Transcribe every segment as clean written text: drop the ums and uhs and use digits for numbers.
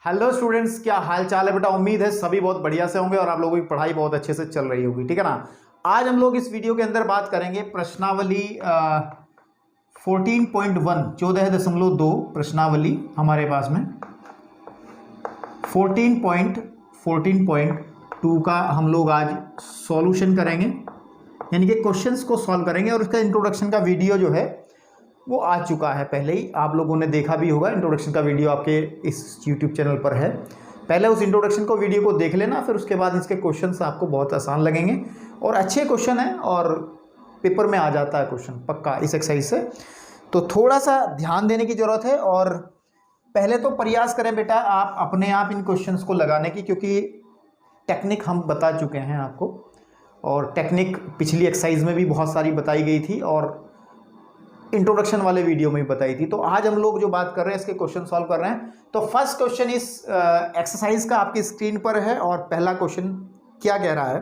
Hello students, क्या हाल चाल है बेटा। उम्मीद है सभी बहुत बढ़िया से होंगे और आप लोगों की पढ़ाई बहुत अच्छे से चल रही होगी, ठीक है ना। आज हम लोग इस वीडियो के अंदर बात करेंगे प्रश्नावली 14.1 14.2 प्रश्नावली हमारे पास में 14.2 का हम लोग आज सॉल्यूशन करेंगे, यानी कि क्वेश्चंस को सॉल्व करेंगे। और उसका इंट्रोडक्शन का वीडियो जो है वो आ चुका है, पहले ही आप लोगों ने देखा भी होगा। इंट्रोडक्शन का वीडियो आपके इस यूट्यूब चैनल पर है। पहले उस इंट्रोडक्शन को वीडियो को देख लेना, फिर उसके बाद इसके क्वेश्चंस आपको बहुत आसान लगेंगे और अच्छे क्वेश्चन हैं और पेपर में आ जाता है क्वेश्चन पक्का इस एक्सरसाइज से। तो थोड़ा सा ध्यान देने की ज़रूरत है और पहले तो प्रयास करें बेटा आप अपने आप इन क्वेश्चंस को लगाने की, क्योंकि टेक्निक हम बता चुके हैं आपको और टेक्निक पिछली एक्सरसाइज में भी बहुत सारी बताई गई थी और इंट्रोडक्शन वाले वीडियो में भी बताई थी। तो आज हम लोग जो बात कर रहे हैं इसके क्वेश्चन सॉल्व कर रहे हैं। तो फर्स्ट क्वेश्चन इस एक्सरसाइज का आपकी स्क्रीन पर है और पहला क्वेश्चन क्या कह रहा है।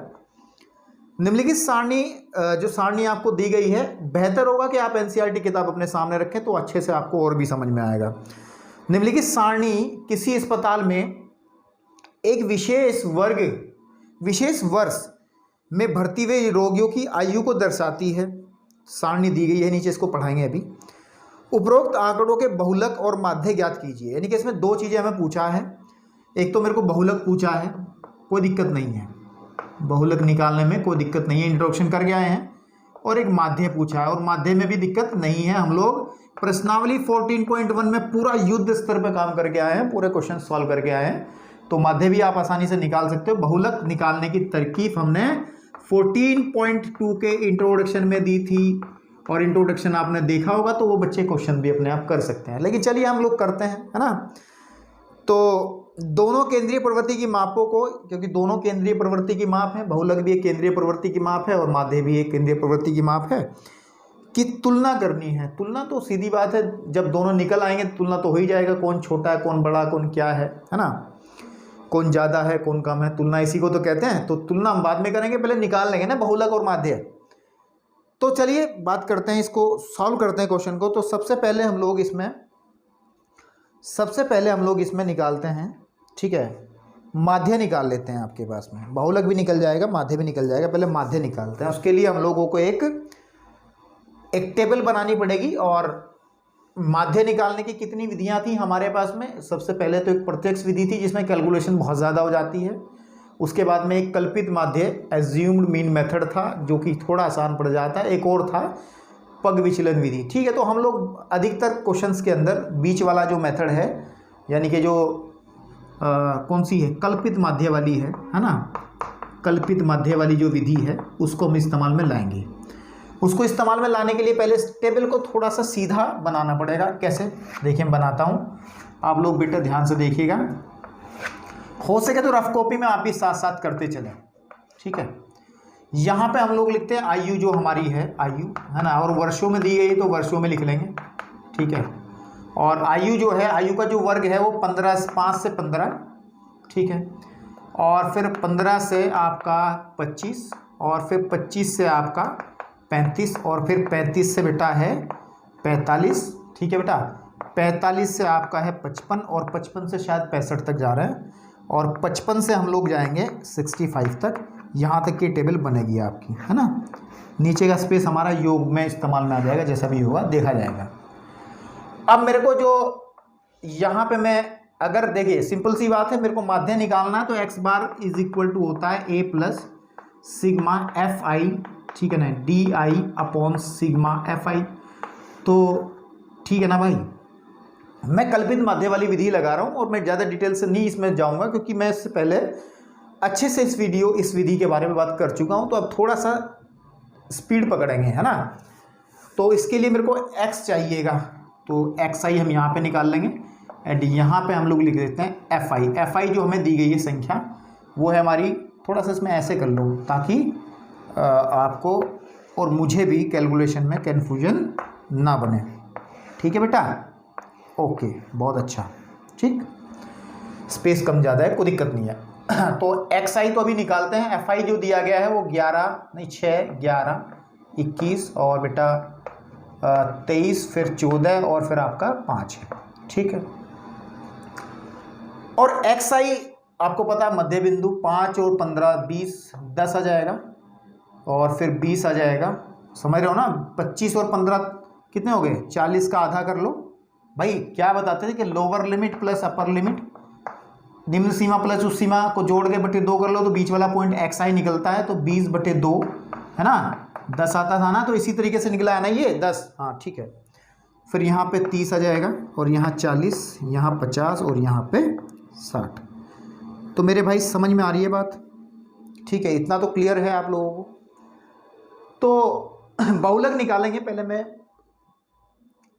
निम्नलिखित सारणी जो सारणी आपको दी गई है, बेहतर होगा कि आप एनसीईआरटी किताब अपने सामने रखें तो अच्छे से आपको और भी समझ में आएगा। निम्नलिखित सारणी किसी अस्पताल में एक विशेष वर्ष में भर्ती हुए रोगियों की आयु को दर्शाती है। सारणी दी गई है, नीचे इसको पढ़ाएंगे अभी। उपरोक्त आंकड़ों के बहुलक और माध्य ज्ञात कीजिए। यानी कि इसमें दो चीज़ें हमें पूछा है। एक तो मेरे को बहुलक पूछा है, कोई दिक्कत नहीं है, बहुलक निकालने में कोई दिक्कत नहीं है, इंट्रोडक्शन करके आए हैं। और एक माध्य पूछा है और माध्य में भी दिक्कत नहीं है। हम लोग प्रश्नावली 14.1 में पूरा युद्ध स्तर पर काम करके आए हैं, पूरे क्वेश्चन सॉल्व करके आए हैं। तो माध्य भी आप आसानी से निकाल सकते हो। बहुलक निकालने की तरकीब हमने 14.2 के इंट्रोडक्शन में दी थी और इंट्रोडक्शन आपने देखा होगा, तो वो बच्चे क्वेश्चन भी अपने आप कर सकते हैं। लेकिन चलिए हम लोग करते हैं, है ना। तो दोनों केंद्रीय प्रवृत्ति की मापों को, क्योंकि दोनों केंद्रीय प्रवृत्ति की माप है, बहुलक भी एक केंद्रीय प्रवृत्ति की माप है और माध्य भी एक केंद्रीय प्रवृत्ति की माप है, कि तुलना करनी है। तुलना तो सीधी बात है, जब दोनों निकल आएंगे तुलना तो हो ही जाएगा, कौन छोटा है कौन बड़ा कौन क्या है ना, कौन ज़्यादा है कौन कम है। तुलना इसी को तो कहते हैं। तो तुलना हम बाद में करेंगे, पहले निकाल लेंगे ना बहुलक और माध्य। तो चलिए बात करते हैं, इसको सॉल्व करते हैं क्वेश्चन को। तो सबसे पहले हम लोग इसमें निकालते हैं, ठीक है। माध्य निकाल लेते हैं, आपके पास में बहुलक भी निकल जाएगा माध्य भी निकल जाएगा। पहले माध्य निकालते हैं। उसके लिए हम लोगों को एक टेबल बनानी पड़ेगी। और माध्य निकालने की कितनी विधियां थी हमारे पास में। सबसे पहले तो एक प्रत्यक्ष विधि थी जिसमें कैलकुलेशन बहुत ज़्यादा हो जाती है। उसके बाद में एक कल्पित माध्य एज्यूम्ड मीन मेथड था जो कि थोड़ा आसान पड़ जाता है। एक और था पग विचलन विधि, ठीक है। तो हम लोग अधिकतर क्वेश्चंस के अंदर बीच वाला जो मेथड है, यानी कि जो कौन सी है, कल्पित माध्य वाली है ना, कल्पित माध्य वाली जो विधि है उसको हम इस्तेमाल में लाएंगे। उसको इस्तेमाल में लाने के लिए पहले इस टेबल को थोड़ा सा सीधा बनाना पड़ेगा। कैसे, देखिए मैं बनाता हूँ, आप लोग बेटा ध्यान से देखिएगा। हो सके तो रफ कॉपी में आप भी साथ साथ करते चलें, ठीक है। यहाँ पे हम लोग लिखते हैं आयु जो हमारी है, आयु है ना, और वर्षों में दी गई तो वर्षों में लिख लेंगे, ठीक है। और आयु जो है, आयु का जो वर्ग है वो 5 से 15, ठीक है। और फिर 15 से आपका 25 और फिर 25 से आपका 35 और फिर 35 से बेटा है 45, ठीक है बेटा। 45 से आपका है 55 और 55 से शायद 65 तक जा रहा है और 55 से हम लोग जाएंगे 65 तक। यहाँ तक की टेबल बनेगी आपकी, है ना। नीचे का स्पेस हमारा योग में इस्तेमाल में आ जाएगा, जैसा भी होगा देखा जाएगा। अब मेरे को जो यहाँ पे मैं अगर देखिए सिंपल सी बात है, मेरे को माध्य निकालना है तो x bar is equal to होता है a plus sigma F I, ठीक है ना, D I upon sigma F I. तो ठीक है ना भाई, मैं कल्पित माध्य वाली विधि लगा रहा हूँ और मैं ज़्यादा डिटेल से नहीं इसमें जाऊँगा क्योंकि मैं इससे पहले अच्छे से इस विधि के बारे में बात कर चुका हूँ। तो अब थोड़ा सा स्पीड पकड़ेंगे, है ना। तो इसके लिए मेरे को x चाहिएगा, तो एक्स आई हम यहाँ पे निकाल लेंगे एंड यहाँ पे हम लोग लिख देते हैं एफ आई जो हमें दी गई है संख्या वो है हमारी। थोड़ा सा इसमें ऐसे कर लो ताकि आपको और मुझे भी कैलकुलेशन में कन्फ्यूजन ना बने, ठीक है बेटा। ओके, बहुत अच्छा, ठीक, स्पेस कम ज़्यादा है, कोई दिक्कत नहीं है। तो एक्स आई तो अभी निकालते हैं। एफ आई जो दिया गया है वो 6, 11, 21 और बेटा 23 फिर 14 और फिर आपका 5 है, ठीक है। और एक्स आई आपको पता है मध्य बिंदु 5 और 15 20 10 आ जाएगा और फिर 20 आ जाएगा, समझ रहे हो ना। 25 और 15 कितने हो गए, 40 का आधा कर लो भाई। क्या बताते थे कि lower limit plus upper limit, निम्न सीमा प्लस उस सीमा को जोड़ के बटे 2 कर लो तो बीच वाला पॉइंट एक्स आई निकलता है, तो 20/2 है ना, 10 आता था ना, तो इसी तरीके से निकला है ना ये 10। हाँ ठीक है, फिर यहाँ पे 30 आ जाएगा और यहाँ 40, यहाँ 50 और यहाँ पे 60। तो मेरे भाई समझ में आ रही है बात, ठीक है, इतना तो क्लियर है आप लोगों को। तो बहुलक निकालेंगे, पहले मैं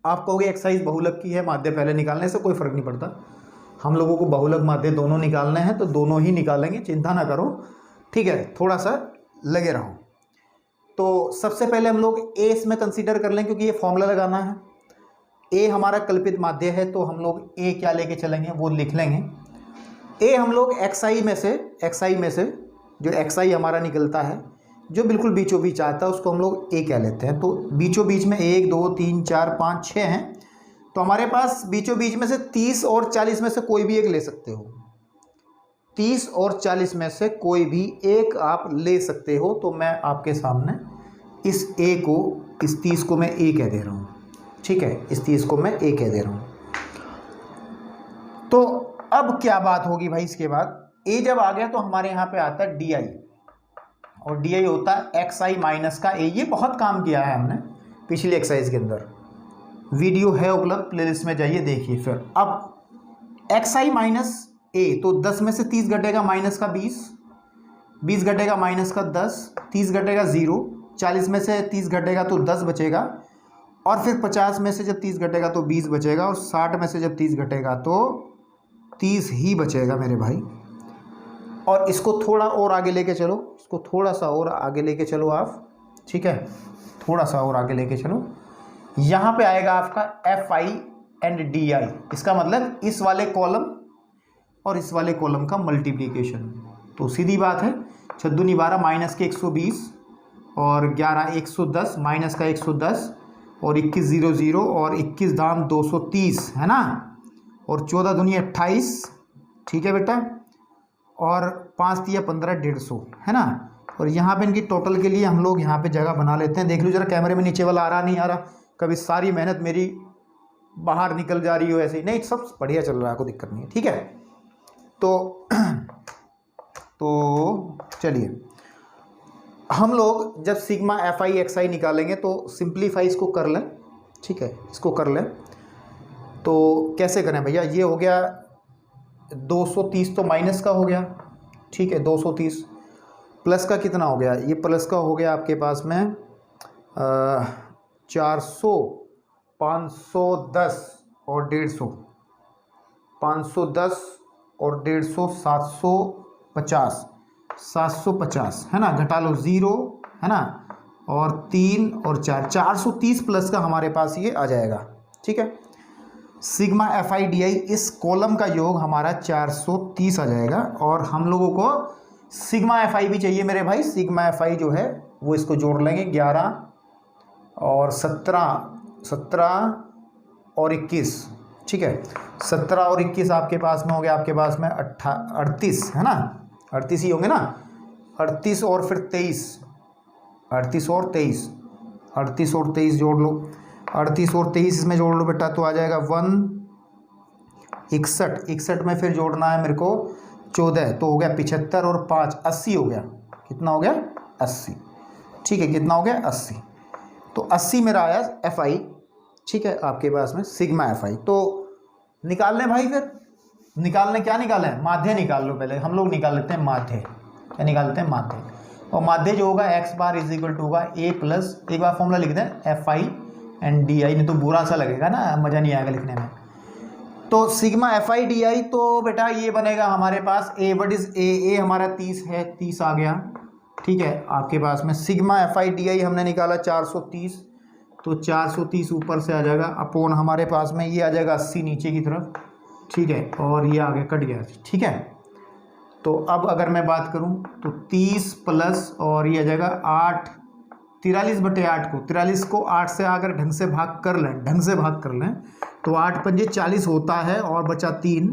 आप कहोगे एक्सरसाइज बहुलक की है, माध्य पहले निकालने से कोई फर्क नहीं पड़ता, हम लोगों को बहुलक माध्य दोनों निकालने हैं तो दोनों ही निकालेंगे, चिंता ना करो, ठीक है, थोड़ा सा लगे रहो। तो सबसे पहले हम लोग ए इसमें कंसीडर कर लें क्योंकि ये फॉर्मूला लगाना है। ए हमारा कल्पित माध्य है तो हम लोग ए क्या लेके चलेंगे वो लिख लेंगे। ए हम लोग एक्स आई में से जो एक्स आई हमारा निकलता है जो बिल्कुल बीचों बीच आता है उसको हम लोग ए क्या लेते हैं। तो बीचों बीच में 1 2 3 4 5 6 हैं, तो हमारे पास बीचों बीच में से 30 और 40 में से कोई भी एक ले सकते हो। 30 और 40 में से कोई भी एक आप ले सकते हो। तो मैं आपके सामने इस ए को, इस 30 को मैं ए कह दे रहा हूँ, ठीक है, इस 30 को मैं ए कह दे रहा हूँ। तो अब क्या बात होगी भाई, इसके बाद ए जब आ गया तो हमारे यहाँ पे आता है डी आई, और डी आई होता है एक्स आई माइनस का ए। ये बहुत काम किया है हमने पिछली एक्सरसाइज के अंदर, वीडियो है उपलब्ध, प्लेलिस्ट में जाइए देखिए। फिर अब एक्स आई माइनस ए, तो 10 में से 30 घटेगा माइनस का 20, 20 घटेगा माइनस का 10, 30 घटेगा 0, 40 में से 30 घटेगा तो 10 बचेगा, और फिर 50 में से जब 30 घटेगा तो 20 बचेगा, और 60 में से जब 30 घटेगा तो 30 ही बचेगा मेरे भाई। और इसको थोड़ा और आगे लेके चलो, इसको थोड़ा सा और आगे लेके चलो आप, ठीक है, थोड़ा सा और आगे लेके चलो। यहाँ पे आएगा आपका एफ आई एंड डी आई, इसका मतलब इस वाले कॉलम और इस वाले कॉलम का मल्टीप्लिकेशन। तो सीधी बात है, 6 दूनी 12 माइनस के 120 और 11 110 माइनस का 110 और 21 0 0 और 21 दाम 230 है ना, और 14 दूनी 28, ठीक है बेटा, और 5 तिया 15 150 है ना। और यहाँ पे इनकी टोटल के लिए हम लोग यहाँ पे जगह बना लेते हैं। देख लो जरा कैमरे में नीचे वाला आ रहा नहीं आ रहा, कभी सारी मेहनत मेरी बाहर निकल जा रही हो ऐसे ही, नहीं सब बढ़िया चल रहा है, कोई दिक्कत नहीं है, ठीक है। तो चलिए हम लोग जब सिग्मा एफ आई एक्स आई निकालेंगे तो सिंप्लीफाई इसको कर लें, ठीक है, इसको कर लें। तो कैसे करें भैया, ये हो गया 230 तो माइनस का हो गया, ठीक है, 230 प्लस का कितना हो गया, ये प्लस का हो गया आपके पास में 400 510 और 150, 510 और 150 750, 750 है ना, घटा लो 0 है ना, और 3 और 4, 430 प्लस का हमारे पास ये आ जाएगा, ठीक है। Sigma F I D I इस कॉलम का योग हमारा 430 आ जाएगा। और हम लोगों को सिग्मा एफ आई भी चाहिए मेरे भाई, सिग्मा एफ आई जो है वो इसको जोड़ लेंगे, 11 और 17 और 21, ठीक है, 17 और 21 आपके पास में हो गया, आपके पास में 38 है ना, 38 ही होंगे ना, 38 और फिर 23, 38 और 23, 38 और 23 जोड़ लो, 38 और 23 इसमें जोड़ लो बेटा, तो आ जाएगा 161, 61 में फिर जोड़ना है मेरे को 14, तो हो गया 75 और 5 80 हो गया, कितना हो गया 80, ठीक है, कितना हो गया 80। तो 80 मेरा आया एफ आई, ठीक है, आपके पास में सिग्मा एफ आई। तो निकाल लें भाई, फिर निकालने क्या निकालें, माध्य निकाल लो पहले, हम लोग निकाल लेते हैं माध्य, क्या निकालते हैं माध्य। और माध्य जो होगा X bar is equal to होगा ए प्लस, एक बार फॉर्मूला लिख दें F I and D I, नहीं तो बुरा सा लगेगा ना, मज़ा नहीं आएगा लिखने में। तो sigma F I D I, तो बेटा ये बनेगा हमारे पास ए, व्हाट इज ए हमारा 30 है, 30 आ गया, ठीक है, आपके पास में sigma F I D I हमने निकाला 430, तो 430 ऊपर से आ जाएगा, अपोन हमारे पास में ये आ जाएगा 80 नीचे की तरफ, ठीक है, और ये आगे कट गया, ठीक है। तो अब अगर मैं बात करूं तो 30 प्लस और ये आ जाएगा 8, 43/8 को, 43 को 8 से अगर ढंग से भाग कर लें तो 8 पंजे 40 होता है और बचा 3,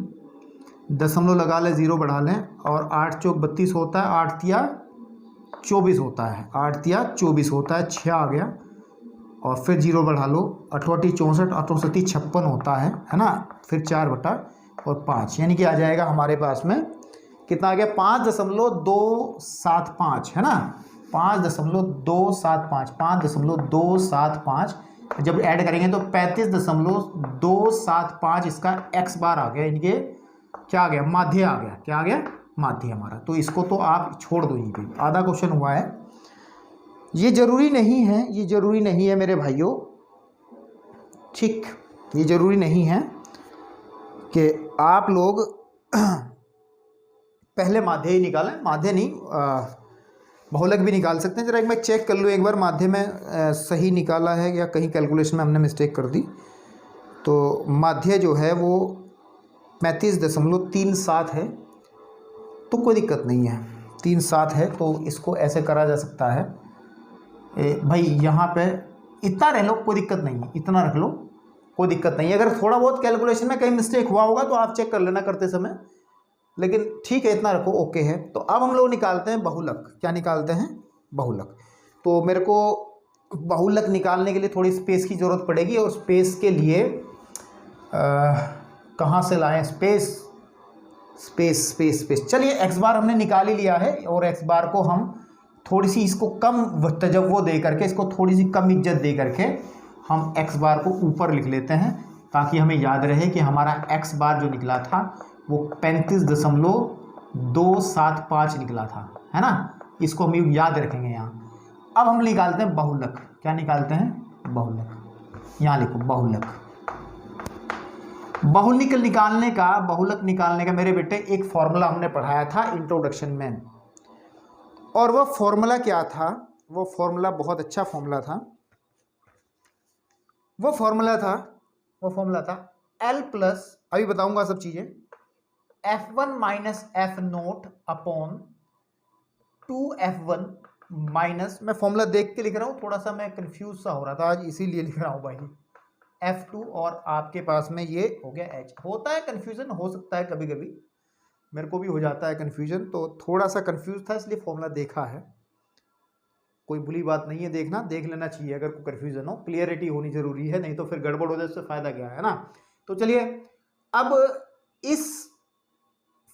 दशमलव लगा लें, 0 बढ़ा लें, और 8 चौक 32 होता है, 8 तिया 24 होता है, 8 तिया 24 होता है, 6 आ गया, और फिर 0 बढ़ा लो, 8 64, 8 56 होता है ना, फिर 4/5, यानी कि आ जाएगा हमारे पास में कितना आ गया, 5.275 है ना, 5.275, 5.275 जब ऐड करेंगे तो 35.275 इसका x बार आ गया, यानी कि क्या आ गया, माध्य आ गया, क्या आ गया, माध्य हमारा। तो इसको तो आप छोड़ दो, यहीं पे आधा क्वेश्चन हुआ है। ये जरूरी नहीं है, ये जरूरी नहीं है मेरे भाइयों, ठीक, ये जरूरी नहीं है कि आप लोग पहले माध्य ही निकालें, माध्य नहीं बहुलक भी निकाल सकते हैं। जरा एक मैं चेक कर लूँ एक बार माध्य में सही निकाला है या कहीं कैलकुलेशन में हमने मिस्टेक कर दी। तो माध्य जो है वो 35.37 है, तो कोई दिक्कत नहीं है, 37 है, तो इसको ऐसे करा जा सकता है। भाई यहाँ पे इतना रह लो, कोई दिक्कत नहीं है, इतना रख लो, कोई दिक्कत नहीं है। अगर थोड़ा बहुत कैलकुलेशन में कहीं मिस्टेक हुआ होगा तो आप चेक कर लेना करते समय, लेकिन ठीक है, इतना रखो, ओके है। तो अब हम लोग निकालते हैं बहुलक। क्या निकालते हैं, बहुलक। तो मेरे को बहुलक निकालने के लिए थोड़ी स्पेस की ज़रूरत पड़ेगी, और स्पेस के लिए कहाँ से लाएं स्पेस, स्पेस स्पेस स्पेस। चलिए एक्स बार हमने निकाल ही लिया है, और एक्स बार को हम थोड़ी सी इसको कम तजव्वो दे करके, इसको थोड़ी सी कम इज्जत दे करके हम एक्स बार को ऊपर लिख लेते हैं, ताकि हमें याद रहे कि हमारा एक्स बार जो निकला था वो 35.275 निकला था, है ना। इसको हम याद रखेंगे यहाँ। अब हम निकालते हैं बहुलक। क्या निकालते हैं, बहुलक। यहाँ लिखो बहुलक। बहुलक निकालने का मेरे बेटे एक फॉर्मूला हमने पढ़ाया था इंट्रोडक्शन में, और वह फॉर्मूला क्या था, वो फॉर्मूला बहुत अच्छा फॉर्मूला था। वो फॉर्मूला था L प्लस, अभी बताऊंगा सब चीजें, F1 minus F naught upon 2F1 minus, मैं फॉर्मूला देख के लिख रहा हूँ, थोड़ा सा मैं कंफ्यूज सा हो रहा था आज, इसीलिए लिख रहा हूँ भाई। F2 और आपके पास में ये हो गया H। होता है कन्फ्यूजन, हो सकता है कभी कभी, मेरे को भी हो जाता है कन्फ्यूजन, तो थोड़ा सा कन्फ्यूज था इसलिए फॉर्मूला देखा है। कोई बुरी बात नहीं है, देखना, देख लेना चाहिए अगर कोई कन्फ्यूजन हो, क्लियरिटी होनी जरूरी है, नहीं तो फिर गड़बड़ हो जाए, उससे फायदा क्या है ना। तो चलिए अब इस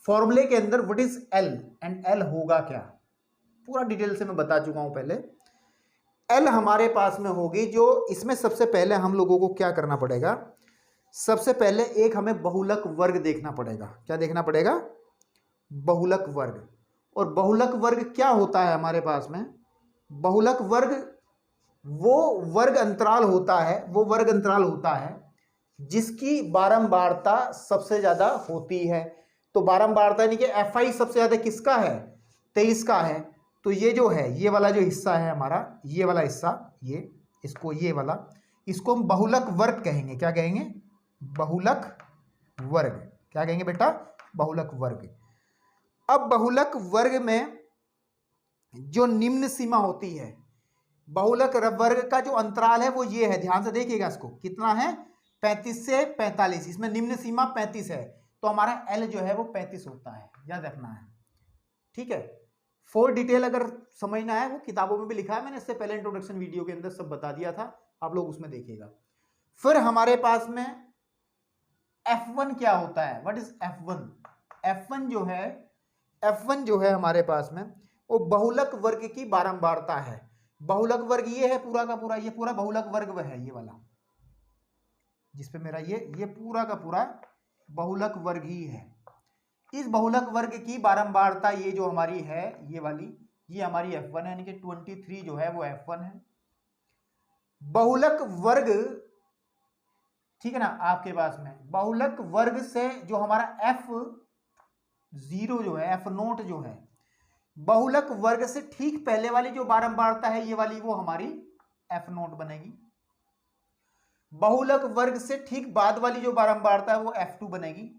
फॉर्मूले के अंदर what is L and L होगा क्या, पूरा डिटेल से मैं बता चुका हूं पहले। L हमारे पास में होगी जो, इसमें सबसे पहले हम लोगों को क्या करना पड़ेगा, सबसे पहले एक हमें बहुलक वर्ग देखना पड़ेगा। क्या देखना पड़ेगा, बहुलक वर्ग। और बहुलक वर्ग क्या होता है हमारे पास में, बहुलक वर्ग वो वर्ग अंतराल होता है जिसकी बारंबारता सबसे ज्यादा होती है। तो बारंबारता यानी कि FI सबसे ज्यादा किसका है, 23 का है। तो ये जो है, ये वाला जो हिस्सा है हमारा, ये वाला हिस्सा, ये वाला, इसको हम बहुलक वर्ग कहेंगे। क्या कहेंगे, बहुलक वर्ग। क्या कहेंगे बेटा, बहुलक वर्ग। अब बहुलक वर्ग में जो निम्न सीमा होती है, बहुलक वर्ग का जो अंतराल है वो ये है, ध्यान से देखिएगा इसको, कितना है, 35 से 45, इसमें निम्न सीमा 35 है, तो हमारा L जो है वो 35 होता है, याद रखना है, ठीक है। फॉर डिटेल अगर समझना है, वो किताबों में भी लिखा है, मैंने इससे पहले इंट्रोडक्शन वीडियो के अंदर सब बता दिया था, आप लोग उसमें देखिएगा। फिर हमारे पास में F1 क्या होता है, व्हाट इज F1। F1 जो है हमारे पास में वो बहुलक वर्ग की बारंबारता है। बहुलक वर्ग ये है पूरा का पूरा, ये पूरा बहुलक वर्ग है, ये वाला जिसपे मेरा ये पूरा का पूरा बहुलक वर्ग ही है। इस बहुलक वर्ग की बारंबारता ये जो हमारी है, ये वाली, ये हमारी F1 है, यानी कि 23 जो है वो F1 है। बहुलक वर्ग, ठीक है ना, आपके पास में बहुलक वर्ग से जो हमारा F0 जो है, F0 जो है, बहुलक वर्ग से ठीक पहले वाली जो बारंबारता है ये वाली, वो हमारी F0 बनेगी। बहुलक वर्ग से ठीक बाद वाली जो बारंबारता है वो F2 बनेगी,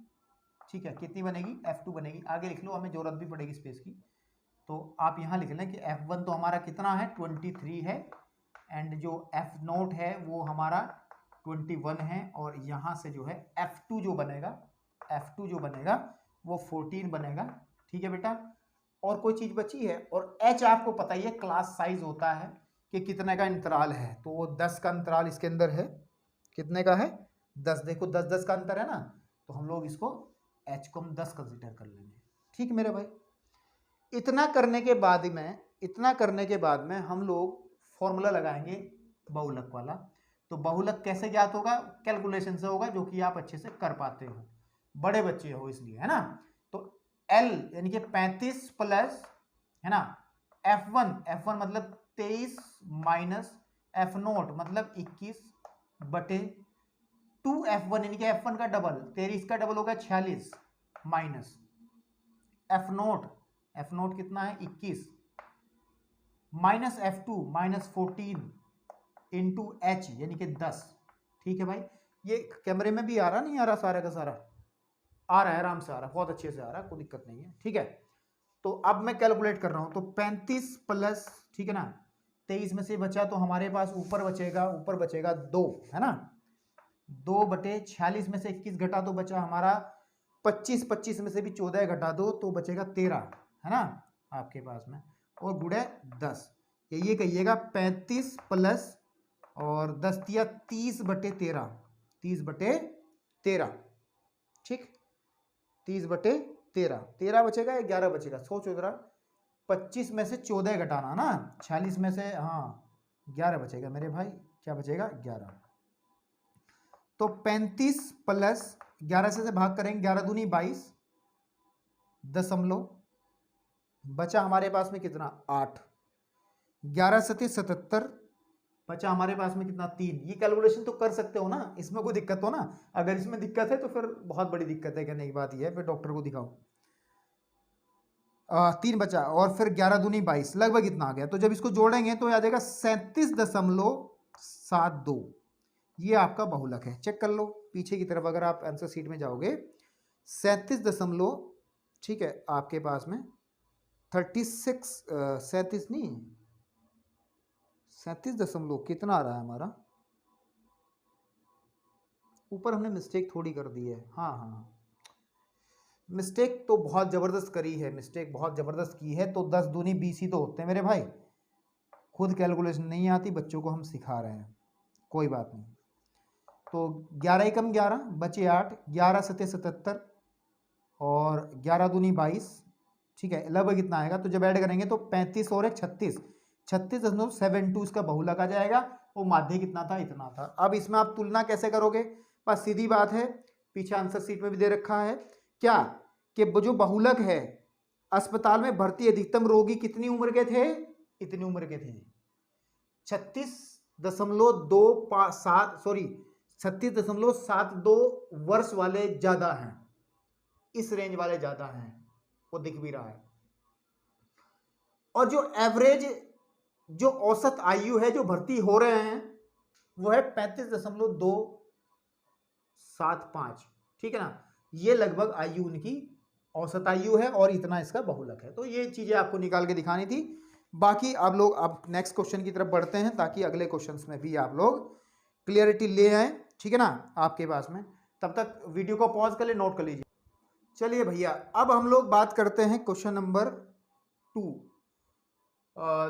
ठीक है। कितनी बनेगी, F2 बनेगी। आगे लिख लो, हमें जरूरत भी पड़ेगी स्पेस की, तो आप यहां लिख लें कि F1 तो हमारा कितना है, 23 है, एंड जो F0 है वो हमारा 21 है, और यहां से जो है F2 जो बनेगा वो 14 बनेगा। ठीक है बेटा, और कोई चीज बची है? और h आपको पता ही है क्लास साइज होता है कि कितने का अंतराल है, तो वो 10 का अंतराल इसके अंदर है। कितने का है? 10। देखो 10 10 का अंतर है ना, तो हम लोग इसको h को हम 10 कंसिडर कर लेंगे। ठीक मेरे भाई, इतना करने के बाद में हम लोग फॉर्मूला लगाएंगे बहुलक वाला। तो बहुलक कैसे ज्ञात होगा? कैलकुलेशन से होगा, जो कि आप अच्छे से कर पाते हो, बड़े बच्चे हो इसलिए, है ना। तो L यानी कि 35 प्लस, है ना, F1 मतलब 23 माइनस F0 मतलब 21 बटे 2F1 यानी कि F1 का डबल, 23 का डबल होगा 46 माइनस F0 कितना है? 21 minus F2 minus 14 into H यानी कि 10। ठीक है भाई, ये कैमरे में भी आ रहा नहीं आ रहा? सारा का सारा आ रहा है, आराम से आ रहा है, बहुत अच्छे से आ रहा है, कोई दिक्कत नहीं है। ठीक है, तो अब मैं कैलकुलेट कर रहा हूं, तो 35 प्लस, ठीक है ना, 23 में से बचा तो हमारे पास ऊपर बचेगा 2, है ना। 2 बटे 46 में से 21 घटा तो बचा हमारा 25, 25 में से भी 14 घटा दो तो बचेगा 13, है ना आपके पास में, और गुड़े 10। ये कहिएगा 35 प्लस और 10 दिया 30 बटे 13, 30 बटे 13। ठीक, 30 बटे 13, 13 बचेगा या 11 बचेगा? सोचो जरा, 25 में से 14 घटाना ना, 46 में से, हाँ 11 बचेगा मेरे भाई। क्या बचेगा? 11। तो 35 प्लस 11 से भाग करेंगे, 11 दूनी 22 दशमलव, बचा हमारे पास में कितना? 8। 11 सती 77, बचा हमारे पास में कितना? 3। ये कैलकुलेशन तो कर सकते हो ना, इसमें कोई दिक्कत हो ना? अगर इसमें दिक्कत है तो फिर बहुत बड़ी दिक्कत है, कहने की बात यह है, फिर डॉक्टर को दिखाओ। 3 बचा, और फिर 11 दूनी 22, लगभग इतना आ गया। तो जब इसको जोड़ेंगे तो आ जाएगा 37.72। ये आपका बहुलक है, चेक कर लो पीछे की तरफ, अगर आप आंसर शीट में जाओगे 37 ठीक है आपके पास में 36 37 नहीं, 37 कितना आ रहा है हमारा? ऊपर हमने मिस्टेक थोड़ी कर दी है। हाँ हाँ, मिस्टेक तो बहुत ज़बरदस्त करी है, मिस्टेक बहुत ज़बरदस्त की है। तो 10 दूनी 20 ही तो होते हैं मेरे भाई, खुद कैलकुलेशन नहीं आती, बच्चों को हम सिखा रहे हैं, कोई बात नहीं। तो 11 ही कम 11 बचे 8, 11 सते 77 और 11 दूनी 22, ठीक है, लगभग इतना आएगा। तो जब ऐड करेंगे तो 35 और 1 36, 36.72 इसका बहुलक आ जाएगा। वो माध्य कितना था? इतना था। अब इसमें आप तुलना कैसे करोगे? बस सीधी बात है, पीछे आंसर शीट में भी दे रखा है क्या, कि जो बहुलक है, अस्पताल में भर्ती अधिकतम रोगी कितनी उम्र के थे? इतनी उम्र के थे। 36.27, सॉरी 36.72 वर्ष वाले ज्यादा हैं, इस रेंज वाले ज्यादा हैं, वो दिख भी रहा है। और जो एवरेज, जो औसत आयु है जो भर्ती हो रहे हैं, वो है 35.275। ठीक है ना, ये लगभग आयु उनकी औसत आयु है, और इतना इसका बहुलक है। तो ये चीजें आपको निकाल के दिखानी थी। बाकी आप लोग अब नेक्स्ट क्वेश्चन की तरफ बढ़ते हैं, ताकि अगले क्वेश्चंस में भी आप लोग क्लियरिटी ले आए, ठीक है ना आपके पास में। तब तक वीडियो को पॉज कर ले, नोट कर लीजिए। चलिए भैया, अब हम लोग बात करते हैं क्वेश्चन नंबर 2।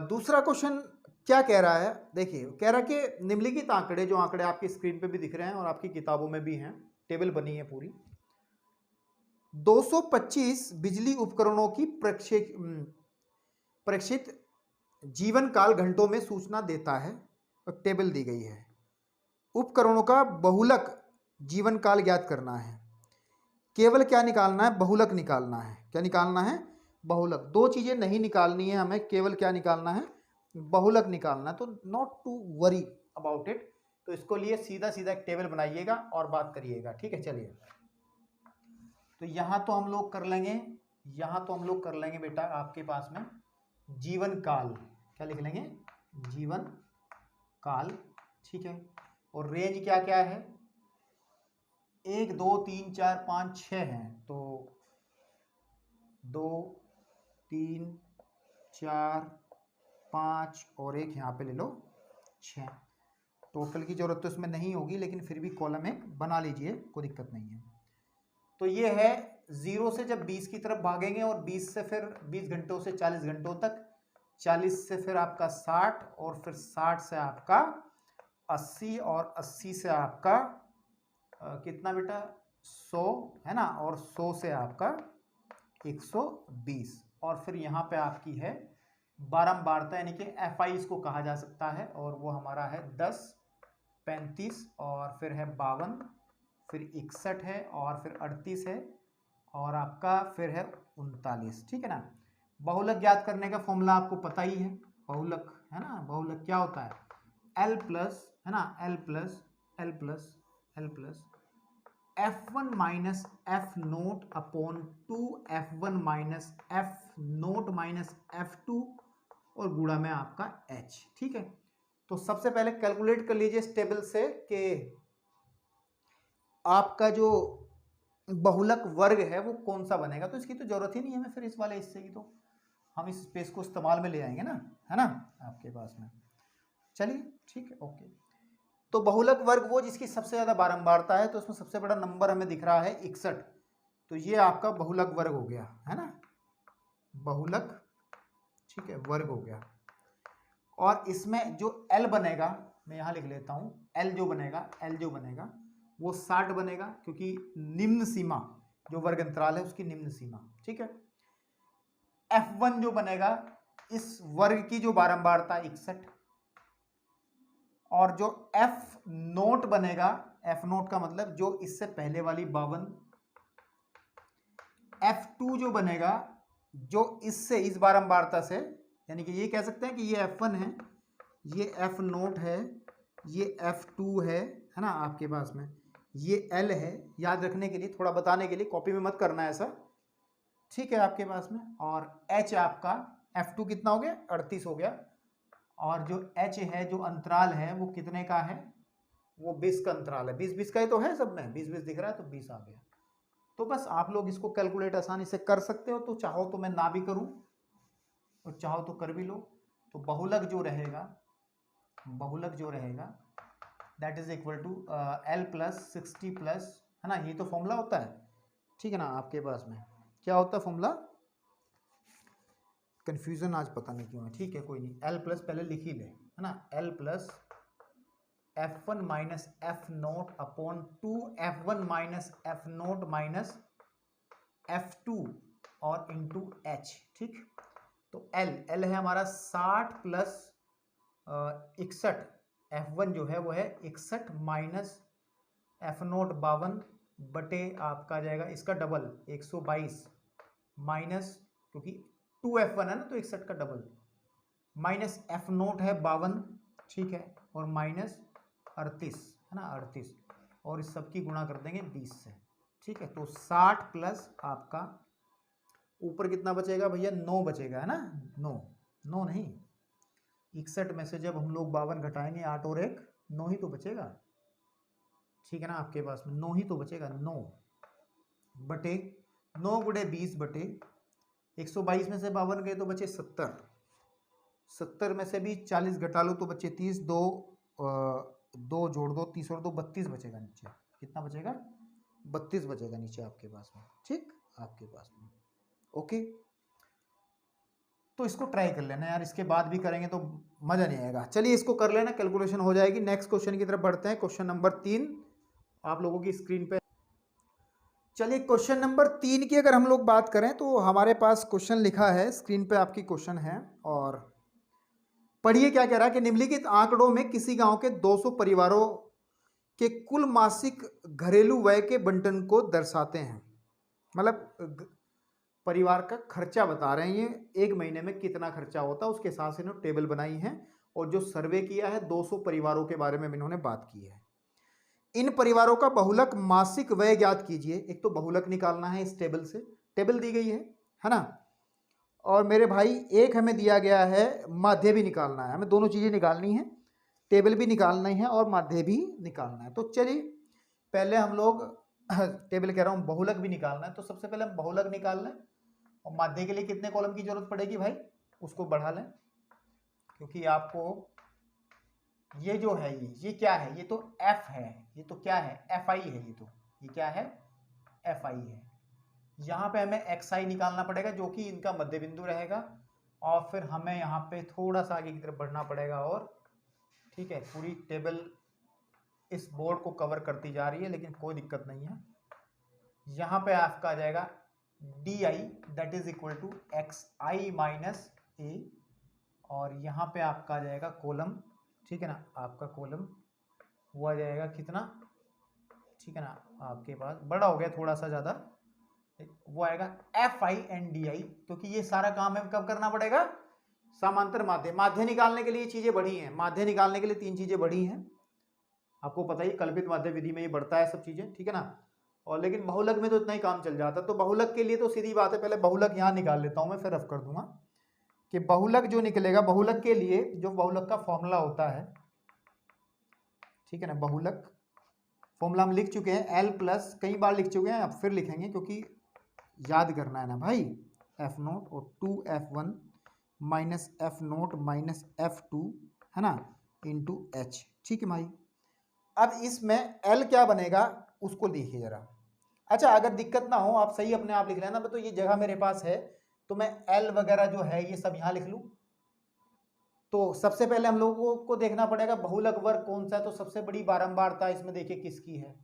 दूसरा क्वेश्चन क्या कह रहा है? देखिए, कह रहा है कि निम्नलिखित आंकड़े, जो आंकड़े आपकी स्क्रीन पे भी दिख रहे हैं और आपकी किताबों में भी हैं, टेबल बनी है पूरी, 225 बिजली उपकरणों की प्रेक्षित जीवन काल घंटों में सूचना देता है, और टेबल दी गई है। उपकरणों का बहुलक जीवन काल ज्ञात करना है। केवल क्या निकालना है? बहुलक निकालना है। क्या निकालना है? बहुलक। दो चीजें नहीं निकालनी है हमें, केवल क्या निकालना है? बहुलक निकालना है। तो not to worry about it. तो इसको लिए सीधा सीधा एक टेबल बनाइएगा और बात करिएगा, ठीक है। चलिए, तो यहां तो हम लोग कर लेंगे, बेटा आपके पास में जीवन काल, क्या लिख लेंगे? जीवन काल, ठीक है। और रेंज क्या क्या है? 1 2 3 4 5 6 हैं, तो 2 3 4 5 और एक यहाँ पे ले लो 6। टोटल की जरूरत तो इसमें नहीं होगी, लेकिन फिर भी कॉलम एक बना लीजिए, कोई दिक्कत नहीं है। तो ये है 0 से जब 20 की तरफ भागेंगे और 20 से फिर 20 घंटों से 40 घंटों तक, 40 से फिर आपका 60 और फिर 60 से आपका 80 और 80 से आपका कितना बेटा 100 है ना, और 100 से आपका 120 और फिर यहाँ पे आपकी है बारंबारता यानी कि FI इसको कहा जा सकता है और वो हमारा है 10, 35 और फिर है 52, फिर 61 है और फिर 38 है और आपका फिर है 39। ठीक है ना। बहुलक ज्ञात करने का फॉर्मूला आपको पता ही है, बहुलक है ना, बहुलक क्या होता है L प्लस है ना, L plus L plus L plus F1 minus F naught upon 2 F1 minus F note minus F2 और गुणा में आपका H। ठीक है, तो सबसे पहले कैलकुलेट कर लीजिए इस टेबल से कि आपका जो बहुलक वर्ग है वो कौन सा बनेगा। तो इसकी तो जरूरत ही नहीं है हमें फिर इस वाले हिस्से की, तो हम इस स्पेस को इस्तेमाल में ले आएंगे ना, है ना आपके पास में। चलिए ठीक है, ओके। तो बहुलक वर्ग वो जिसकी सबसे ज्यादा बारंबारता है, तो उसमें सबसे बड़ा नंबर हमें दिख रहा है 61, तो ये आपका बहुलक वर्ग हो गया है ना, बहुलक ठीक है वर्ग हो गया। और इसमें जो L बनेगा मैं यहां लिख लेता हूं, L जो बनेगा वो 60 बनेगा, क्योंकि निम्न सीमा जो वर्ग अंतराल है उसकी निम्न सीमा। ठीक है, F1 जो बनेगा इस वर्ग की जो बारंबारता 61, और जो F नोट बनेगा, F नोट का मतलब जो इससे पहले वाली 52, F2 जो बनेगा जो इससे इस बारंबारता से, यानी कि ये कह सकते हैं कि ये F1 है, ये F नोट है, ये F2 है ना आपके पास में, ये L है। याद रखने के लिए, थोड़ा बताने के लिए, कॉपी में मत करना ऐसा, ठीक है आपके पास में। और H आपका F2 कितना हो गया 38 हो गया, और जो H है जो अंतराल है वो कितने का है, वो 20 का अंतराल है, 20 20 का ही तो है सब में, 20 20 दिख रहा है तो 20 आ गया। तो बस आप लोग इसको कैलकुलेट आसानी से कर सकते हो, तो चाहो तो मैं ना भी करूं और चाहो तो कर भी लो। तो बहुलक जो रहेगा that is equal to L plus 60 plus, है ना, ये तो फॉर्मूला होता है, ठीक है ना आपके पास में। क्या होता है फॉर्मूला, कंफ्यूजन आज पता नहीं क्यों है, ठीक है कोई नहीं। L प्लस पहले लिख ही ले, है ना, L plus F1 minus F naught upon 2 F1 minus F note minus F2 और इंटू H। ठीक, तो L है हमारा 60 प्लस 61, F1 जो है वो है 61 माइनस एफ नोट 52 बटे आपका आ जाएगा इसका डबल 122 माइनस, क्योंकि 2F1 है ना तो 61 का डबल, माइनस एफ नोट है 52, ठीक है, और माइनस 38 है ना 38, और इस सब की गुणा कर देंगे 20 से। ठीक है, तो 60 प्लस आपका ऊपर कितना बचेगा भैया 9 बचेगा, है ना, 9 नहीं, 61 में से जब हम लोग 52 घटाएंगे 8 और 1 9 ही तो बचेगा, ठीक है ना आपके पास में 9 ही तो बचेगा, 9 बटे 9 गुणे 20 बटे 122 में से 52 गए तो बचे 70, 70 में से भी 40 घटा लो तो बचे 30, दो जोड़ दो 30 और 2 32 बचेगा नीचे, कितना बचेगा 32 बचेगा नीचे आपके पास में, ठीक आपके पास में। ओके, तो इसको ट्राई कर लेना यार, इसके बाद भी करेंगे तो मजा नहीं आएगा। चलिए इसको कर लेना, कैलकुलेशन हो जाएगी। नेक्स्ट क्वेश्चन की तरफ बढ़ते हैं, क्वेश्चन नंबर 3 आप लोगों की स्क्रीन पे। चलिए क्वेश्चन नंबर 3 की अगर हम लोग बात करें तो हमारे पास क्वेश्चन लिखा है स्क्रीन पे, आपकी क्वेश्चन है, और पढ़िए क्या कह रहा है कि निम्नलिखित आंकड़ों में किसी गांव के 200 परिवारों के कुल मासिक घरेलू व्यय के बंटन को दर्शाते हैं। मतलब परिवार का खर्चा बता रहे हैं, ये एक महीने में कितना खर्चा होता है उसके हिसाब से इन्होंने टेबल बनाई है, और जो सर्वे किया है 200 परिवारों के बारे में इन्होंने बात की है। इन परिवारों का बहुलक मासिक व्यय ज्ञात कीजिए। एक तो बहुलक निकालना है इस टेबल से, टेबल दी गई है ना, और मेरे भाई एक हमें दिया गया है माध्य भी निकालना है, हमें दोनों चीज़ें निकालनी है, टेबल भी निकालनी है और माध्य भी निकालना है। तो चलिए पहले हम लोग टेबल कह रहा हूँ, बहुलक भी निकालना है, तो सबसे पहले हम बहुलक निकाल लें, और माध्य के लिए कितने कॉलम की जरूरत पड़ेगी भाई उसको बढ़ा लें, क्योंकि आपको ये जो है ये क्या है, ये तो F है, ये तो क्या है FI है, ये तो ये क्या है FI है, यहाँ पे हमें एक्स आई निकालना पड़ेगा जो कि इनका मध्य बिंदु रहेगा, और फिर हमें यहाँ पे थोड़ा सा आगे की तरफ बढ़ना पड़ेगा, और ठीक है पूरी टेबल इस बोर्ड को कवर करती जा रही है लेकिन कोई दिक्कत नहीं है। यहाँ पे आपका आ जाएगा D I that is equal to X I minus A, और यहाँ पे आपका आ जाएगा कॉलम, ठीक है ना, आपका कॉलम वो आ जाएगा कितना, ठीक है ना, आपके पास बड़ा हो गया थोड़ा सा ज़्यादा, वो आएगा F I and D I, क्योंकि ये सारा काम है कब करना पड़ेगा, समांतर माध्य। माध्य निकालने के लिए चीज़ें बढ़ी हैं, माध्य निकालने के लिए 3 चीज़ें बढ़ी हैं, आपको पता ही कल्पित माध्य विधि में ये बढ़ता है सब चीज़ें, ठीक है ना। और लेकिन बहुलक में तो इतना ही काम चल जाता, तो बहुलक के लिए तो सीधी बात है, पहले बहुलक यहाँ निकाल लेता हूँ मैं, फिर रफ कर दूंगा कि बहुलक जो निकलेगा, बहुलक के लिए जो बहुलक का फॉर्मूला होता है, ठीक है ना, बहुलक फॉर्मूला हम लिख चुके हैं, एल प्लस कई बार लिख चुके हैं, अब फिर लिखेंगे क्योंकि याद करना है ना भाई, एफ नोट और 2f1 minus F note minus f2 है ना इंटू एच, ठीक है भाई। अब इसमें एल क्या बनेगा उसको देखिए जरा। अच्छा अगर दिक्कत ना हो आप सही अपने आप लिख लेना, तो ये जगह मेरे पास है तो मैं एल वगैरह जो है ये सब यहाँ लिख लूँ। तो सबसे पहले हम लोगों को देखना पड़ेगा बहुलक वर्ग कौन सा है, तो सबसे बड़ी बारंबारता इसमें देखिए किसकी है,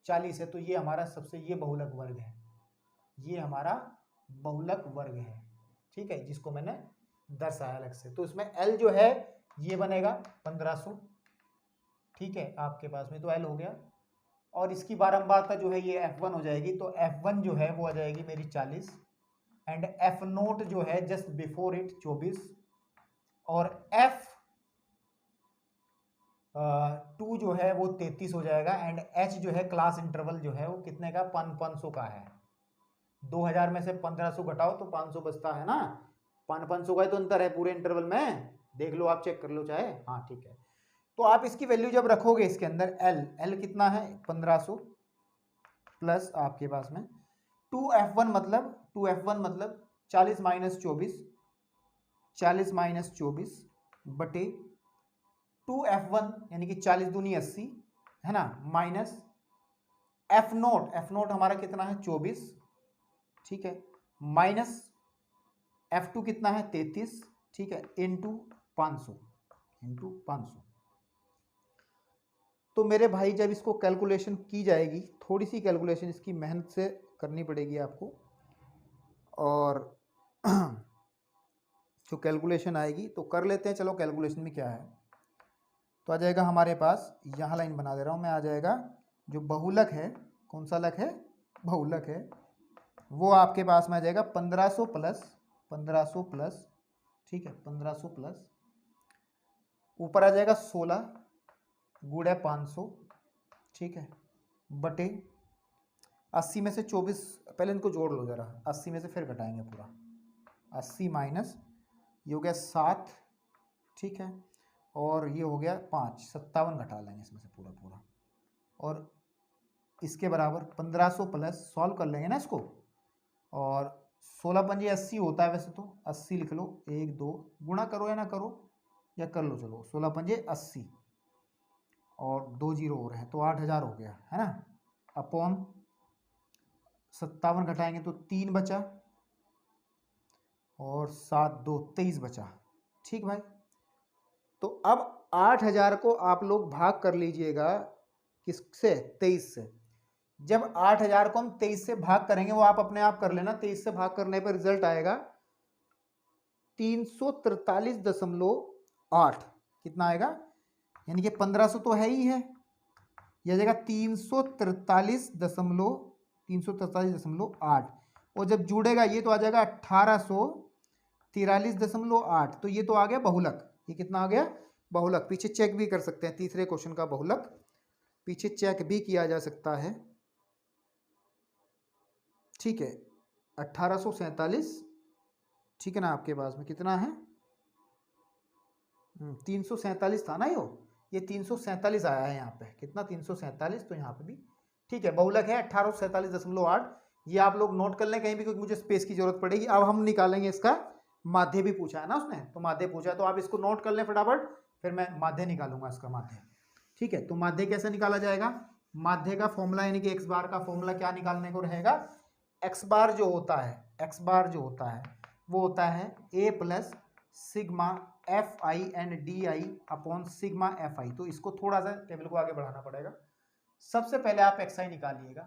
40 है, तो ये हमारा सबसे ये बहुलक वर्ग है, ये हमारा बहुलक वर्ग है, ठीक है, जिसको मैंने दर्शाया अलग से। तो इसमें एल जो है ये बनेगा 1500, ठीक है, आपके पास में तो एल हो गया, और इसकी बारंबारता जो है ये F1 हो जाएगी, तो F1 जो है वो आ जाएगी मेरी 40, एंड F नोट जो है जस्ट बिफोर इट 24, और F2 जो है वो 33 हो जाएगा, एंड H जो है क्लास इंटरवल जो है वो कितने का 500 का है, 2000 में से 1500 घटाओ तो 500 बचता है ना, 500 का ही तो अंतर है पूरे इंटरवल में, देख लो आप, चेक कर लो चाहे, हाँ ठीक है। तो आप इसकी वैल्यू जब रखोगे इसके अंदर एल कितना है 1500 प्लस आपके पास में 2f1 मतलब 40 माइनस 24 बटे 2f1 यानी कि 40 दूनी 80 है ना, माइनस एफ नोट हमारा कितना है 24, ठीक है, माइनस F2 कितना है 33, ठीक है, इंटू 500। तो मेरे भाई जब इसको कैलकुलेशन की जाएगी, थोड़ी सी कैलकुलेशन इसकी मेहनत से करनी पड़ेगी आपको, और जो कैलकुलेशन आएगी तो कर लेते हैं, चलो कैलकुलेशन में क्या है, तो आ जाएगा हमारे पास, यहाँ लाइन बना दे रहा हूँ मैं, आ जाएगा जो बहुलक है, कौन सा लक है, बहुलक है, वो आपके पास में आ जाएगा 1500 प्लस, ठीक है, 1500 प्लस ऊपर आ जाएगा 16 गुड़ा 500, ठीक है, बटे 80 में से 24, पहले इनको जोड़ लो जरा, 80 में से फिर घटाएंगे पूरा, 80 माइनस ये हो गया 7, ठीक है, और ये हो गया 5, 57 घटा लेंगे इसमें से पूरा, और इसके बराबर 1500 प्लस, सॉल्व कर लेंगे ना इसको, और 16 पंजे 80 होता है वैसे तो, 80 लिख लो, 1 2 गुणा करो या ना करो, या कर लो, चलो 16 पंजे 80 और 2 जीरो हो रहे हैं तो 8000 हो गया है ना, अपॉन 57 घटाएंगे तो 3 बचा, और 7 2 23 बचा, ठीक भाई। तो अब 8000 को आप लोग भाग कर लीजिएगा किससे, 23 से। जब 8000 को हम 23 से भाग करेंगे, वो आप अपने आप कर लेना, 23 से भाग करने पर रिजल्ट आएगा 343.8, कितना आएगा, यानी कि 1500 तो है ही है, यह जगह 343.8, और जब जुड़ेगा ये तो आ जाएगा 1843.8, तो ये तो आ गया बहुलक, ये कितना आ गया बहुलक, पीछे चेक भी कर सकते हैं, तीसरे क्वेश्चन का बहुलक पीछे चेक भी किया जा सकता है, ठीक है, 1847, ठीक है ना, आपके पास में कितना है 347 था ना, ये 347 आया है यहाँ पे, कितना 347, तो यहाँ पे भी ठीक है, बहुलक है 1847.8, ये आप लोग नोट कर लें कहीं भी, क्योंकि मुझे स्पेस की जरूरत पड़ेगी। अब हम निकालेंगे इसका माध्य, भी पूछा है ना उसने, तो माध्य पूछा है, तो आप इसको नोट कर लें फटाफट, फिर मैं माध्य निकालूंगा इसका माध्य, ठीक है। तो माध्य कैसे निकाला जाएगा, माध्य का फॉर्मूला यानी कि एक्स बार का फॉर्मूला क्या निकालने को रहेगा, एक्स बार जो होता है, एक्स बार जो होता है वो होता है A plus sigma F I and D I upon sigma F I. तो इसको थोड़ा सा टेबल को आगे बढ़ाना पड़ेगा। सबसे पहले आप एक्स आई निकालिएगा।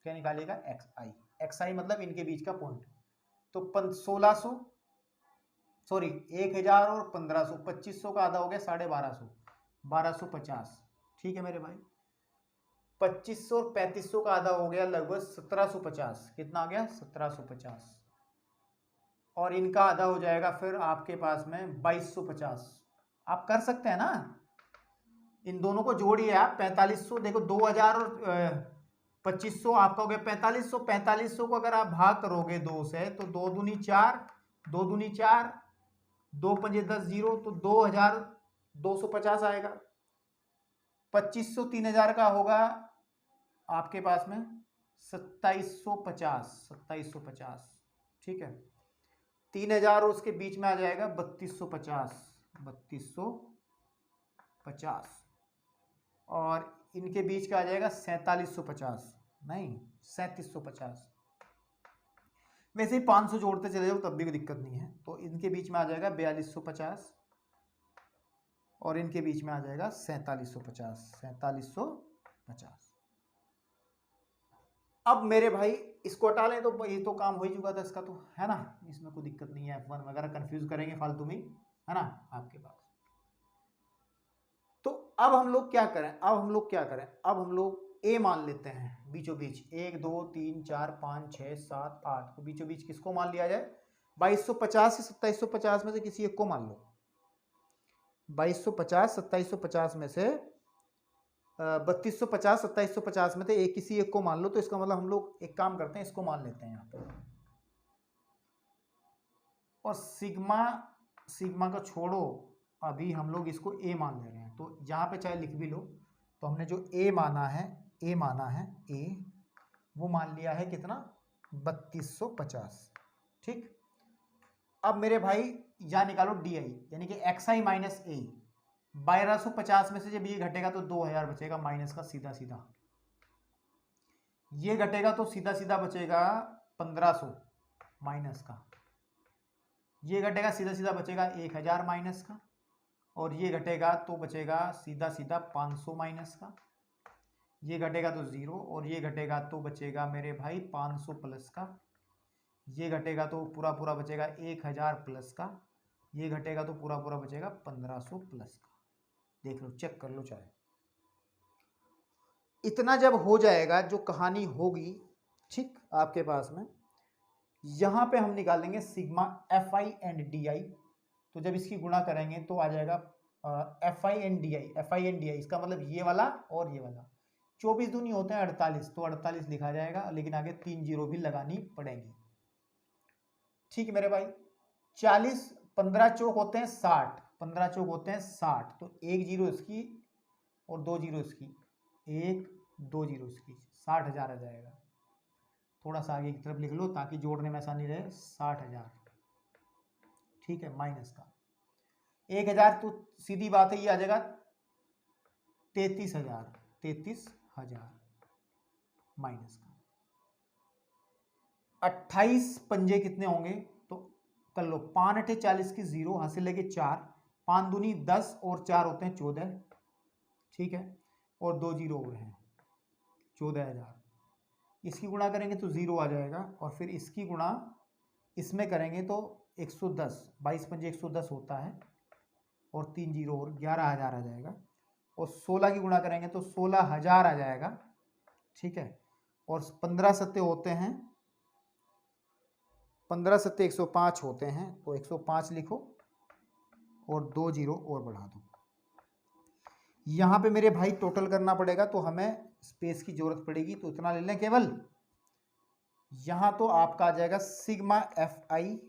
क्या निकालिएगा? एक्स आई। एक्स आई मतलब इनके बीच का पॉइंट। तो 1600 सॉरी 1000 और 1500, 2500 का आधा हो गया 1250, 1250। ठीक है मेरे भाई, 2500 और 3500 का आधा हो गया लगभग 1750। कितना आ गया? 1750। और इनका आधा हो जाएगा फिर आपके पास में 2250। आप कर सकते हैं ना, इन दोनों को जोड़िए आप। 4500 देखो, 2000 और 2500 आपका हो गया 4500। 4500 को अगर आप भाग करोगे 2 से तो 2 दूनी 4, 2 दूनी 4, 2 पंजे 10 0, तो 2250 आएगा। 2500 3000 का होगा आपके पास में 2750, 2750। ठीक है, 3000 उसके बीच में आ जाएगा 3250, 3250। और इनके बीच का आ जाएगा 4750, नहीं 3750। वैसे ही 500 जोड़ते चले जाओ तब भी कोई दिक्कत नहीं है। तो इनके बीच में आ जाएगा 4250 और इनके बीच में आ जाएगा 4750, 4750। अब मेरे भाई इसको हटा लें तो ये तो काम हो ही चुका था इसका, तो है ना, इसमें कोई दिक्कत नहीं है। F1 वगैरह कंफ्यूज करेंगे फालतू में, है ना आपके पास। तो अब हम लोग क्या करें? अब हम लोग a मान लेते हैं बीचों बीच। 1 2 3 4 5 6 7 8, तो बीचों बीच किसको मान लिया जाए? 2250 से 2750 में से किसी एक को मान लो। 2250 2750 में से 3250 2750 में से एक किसी एक को मान लो। तो इसका मतलब हम लोग एक काम करते हैं, इसको मान लेते हैं यहाँ पे। और सिग्मा को छोड़ो, अभी हम लोग इसको ए मान ले रहे हैं। तो यहाँ पे चाहे लिख भी लो, तो हमने जो ए माना है ए वो मान लिया है कितना? 3250। ठीक, अब मेरे भाई यहाँ निकालो डी आई, यानी कि एक्स आई माइनस ए। 1250 में से जब ये घटेगा तो 2000 बचेगा माइनस का, सीधा सीधा। ये घटेगा तो सीधा सीधा बचेगा 1500 माइनस का। ये घटेगा सीधा सीधा बचेगा 1000 माइनस का। और ये घटेगा तो बचेगा सीधा सीधा 500 माइनस का। ये घटेगा तो 0, और ये घटेगा तो बचेगा मेरे भाई 500 प्लस का। ये घटेगा तो पूरा पूरा बचेगा 1000 प्लस का। ये घटेगा तो पूरा पूरा बचेगा 1500 प्लस का। देख लो, चेक कर लो चाहे। इतना जब हो जाएगा, जो कहानी होगी, ठीक, आपके पास में यहाँ पे हम निकालेंगे sigma F I and D आई। तो जब इसकी गुणा करेंगे तो आ जाएगा F I and D I. F I and D आई इसका मतलब ये वाला और ये वाला। 24 दूनी होते हैं 48, तो 48 लिखा जाएगा, लेकिन आगे 3 जीरो भी लगानी पड़ेंगी। ठीक है मेरे भाई। 40 15 चौक होते हैं 60, 15 चौक होते हैं 60। तो 1 जीरो इसकी और 2 जीरो इसकी, 1 2 जीरो इसकी, 60,000 आ जाएगा। थोड़ा सा आगे की तरफ लिख लो ताकि जोड़ने में आसानी रहे। 60,000, ठीक है, माइनस का 1000, तो सीधी बात है ये आ जाएगा 33,000, 33,000 माइनस का। 28 पंजे कितने होंगे? तो कर लो, 5 8 40 की 0 हासिल लेके 4, 5 दूनी 10 और 4 होते हैं 14। ठीक है, और 2 जीरो और हैं, 14,000। इसकी गुणा करेंगे तो 0 आ जाएगा, और फिर इसकी गुणा इसमें करेंगे तो 110, 22 पंजे 110 होता है, और 3 जीरो और 11,000 आ जाएगा। और 16 की गुणा करेंगे तो 16,000 आ जाएगा। ठीक है, और 15 सत्ते होते हैं, 15 सत्ते 105 होते हैं, तो 105 लिखो और 2 जीरो और बढ़ा दो। यहाँ पे मेरे भाई टोटल करना पड़ेगा, तो हमें स्पेस की जरूरत पड़ेगी, तो इतना ले लें केवल। यहाँ तो आपका आ जाएगा सिग्मा एफ आई,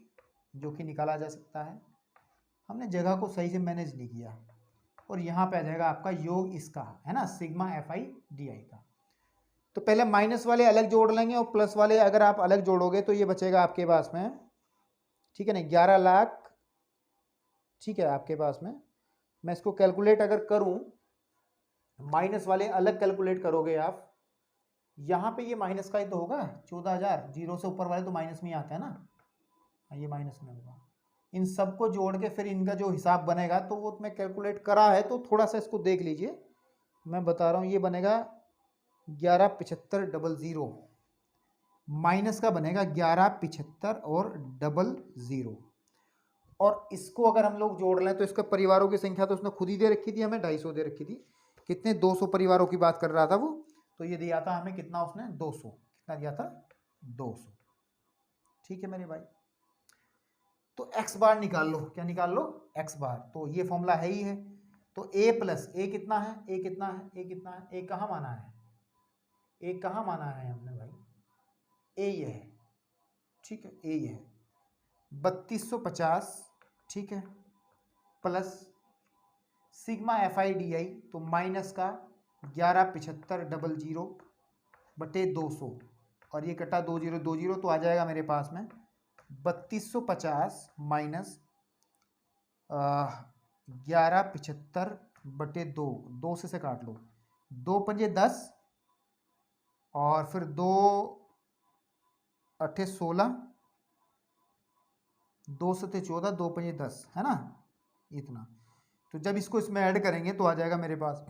जो कि निकाला जा सकता है। हमने जगह को सही से मैनेज नहीं किया। और यहाँ पे आ जाएगा आपका योग इसका, है ना, sigma F I D I का। तो पहले माइनस वाले अलग जोड़ लेंगे, और प्लस वाले अगर आप अलग जोड़ोगे तो ये बचेगा आपके पास में, ठीक है ना, 11 लाख। ठीक है, आपके पास में मैं इसको कैलकुलेट अगर करूं, माइनस वाले अलग कैलकुलेट करोगे आप, यहाँ पे ये माइनस का ही तो होगा 14,000, जीरो से ऊपर वाले तो माइनस में ही आते हैं ना, ये माइनस में होगा। इन सबको जोड़ के फिर इनका जो हिसाब बनेगा तो वो मैं कैलकुलेट करा है, तो थोड़ा सा इसको देख लीजिए, मैं बता रहा हूँ। ये बनेगा 11,75,00, माइनस का बनेगा 11,75 और 00, और इसको अगर हम लोग जोड़ लें तो इसका परिवारों की संख्या तो उसने खुद ही दे रखी थी, हमें 250 दे रखी थी। कितने 200 परिवारों की बात कर रहा था वो, तो ये दिया था हमें कितना उसने 200, कितना दिया था 200। ठीक है मेरे भाई, तो x बार निकाल लो, क्या निकाल लो x बार, तो ये फॉर्मूला है ही है। तो a प्लस a कितना है, a कितना है, a कितना है, a कहाँ माना है, a कहाँ माना है हमने भाई, a ये है, ठीक है, a ये है 3250, ठीक है, प्लस सिग्मा FIDI, तो माइनस का 11,75,00 बटे 200, और ये कटा 20 तो आ जाएगा मेरे पास में 3250 माइनस 11,75 बटे 2, 2 से काट लो, 2 पंजे 10, और फिर 2 अट्ठे 16, 2 सत्ते 14, 2 पंजे 10, है ना, इतना। तो जब इसको इसमें ऐड करेंगे तो आ जाएगा मेरे पास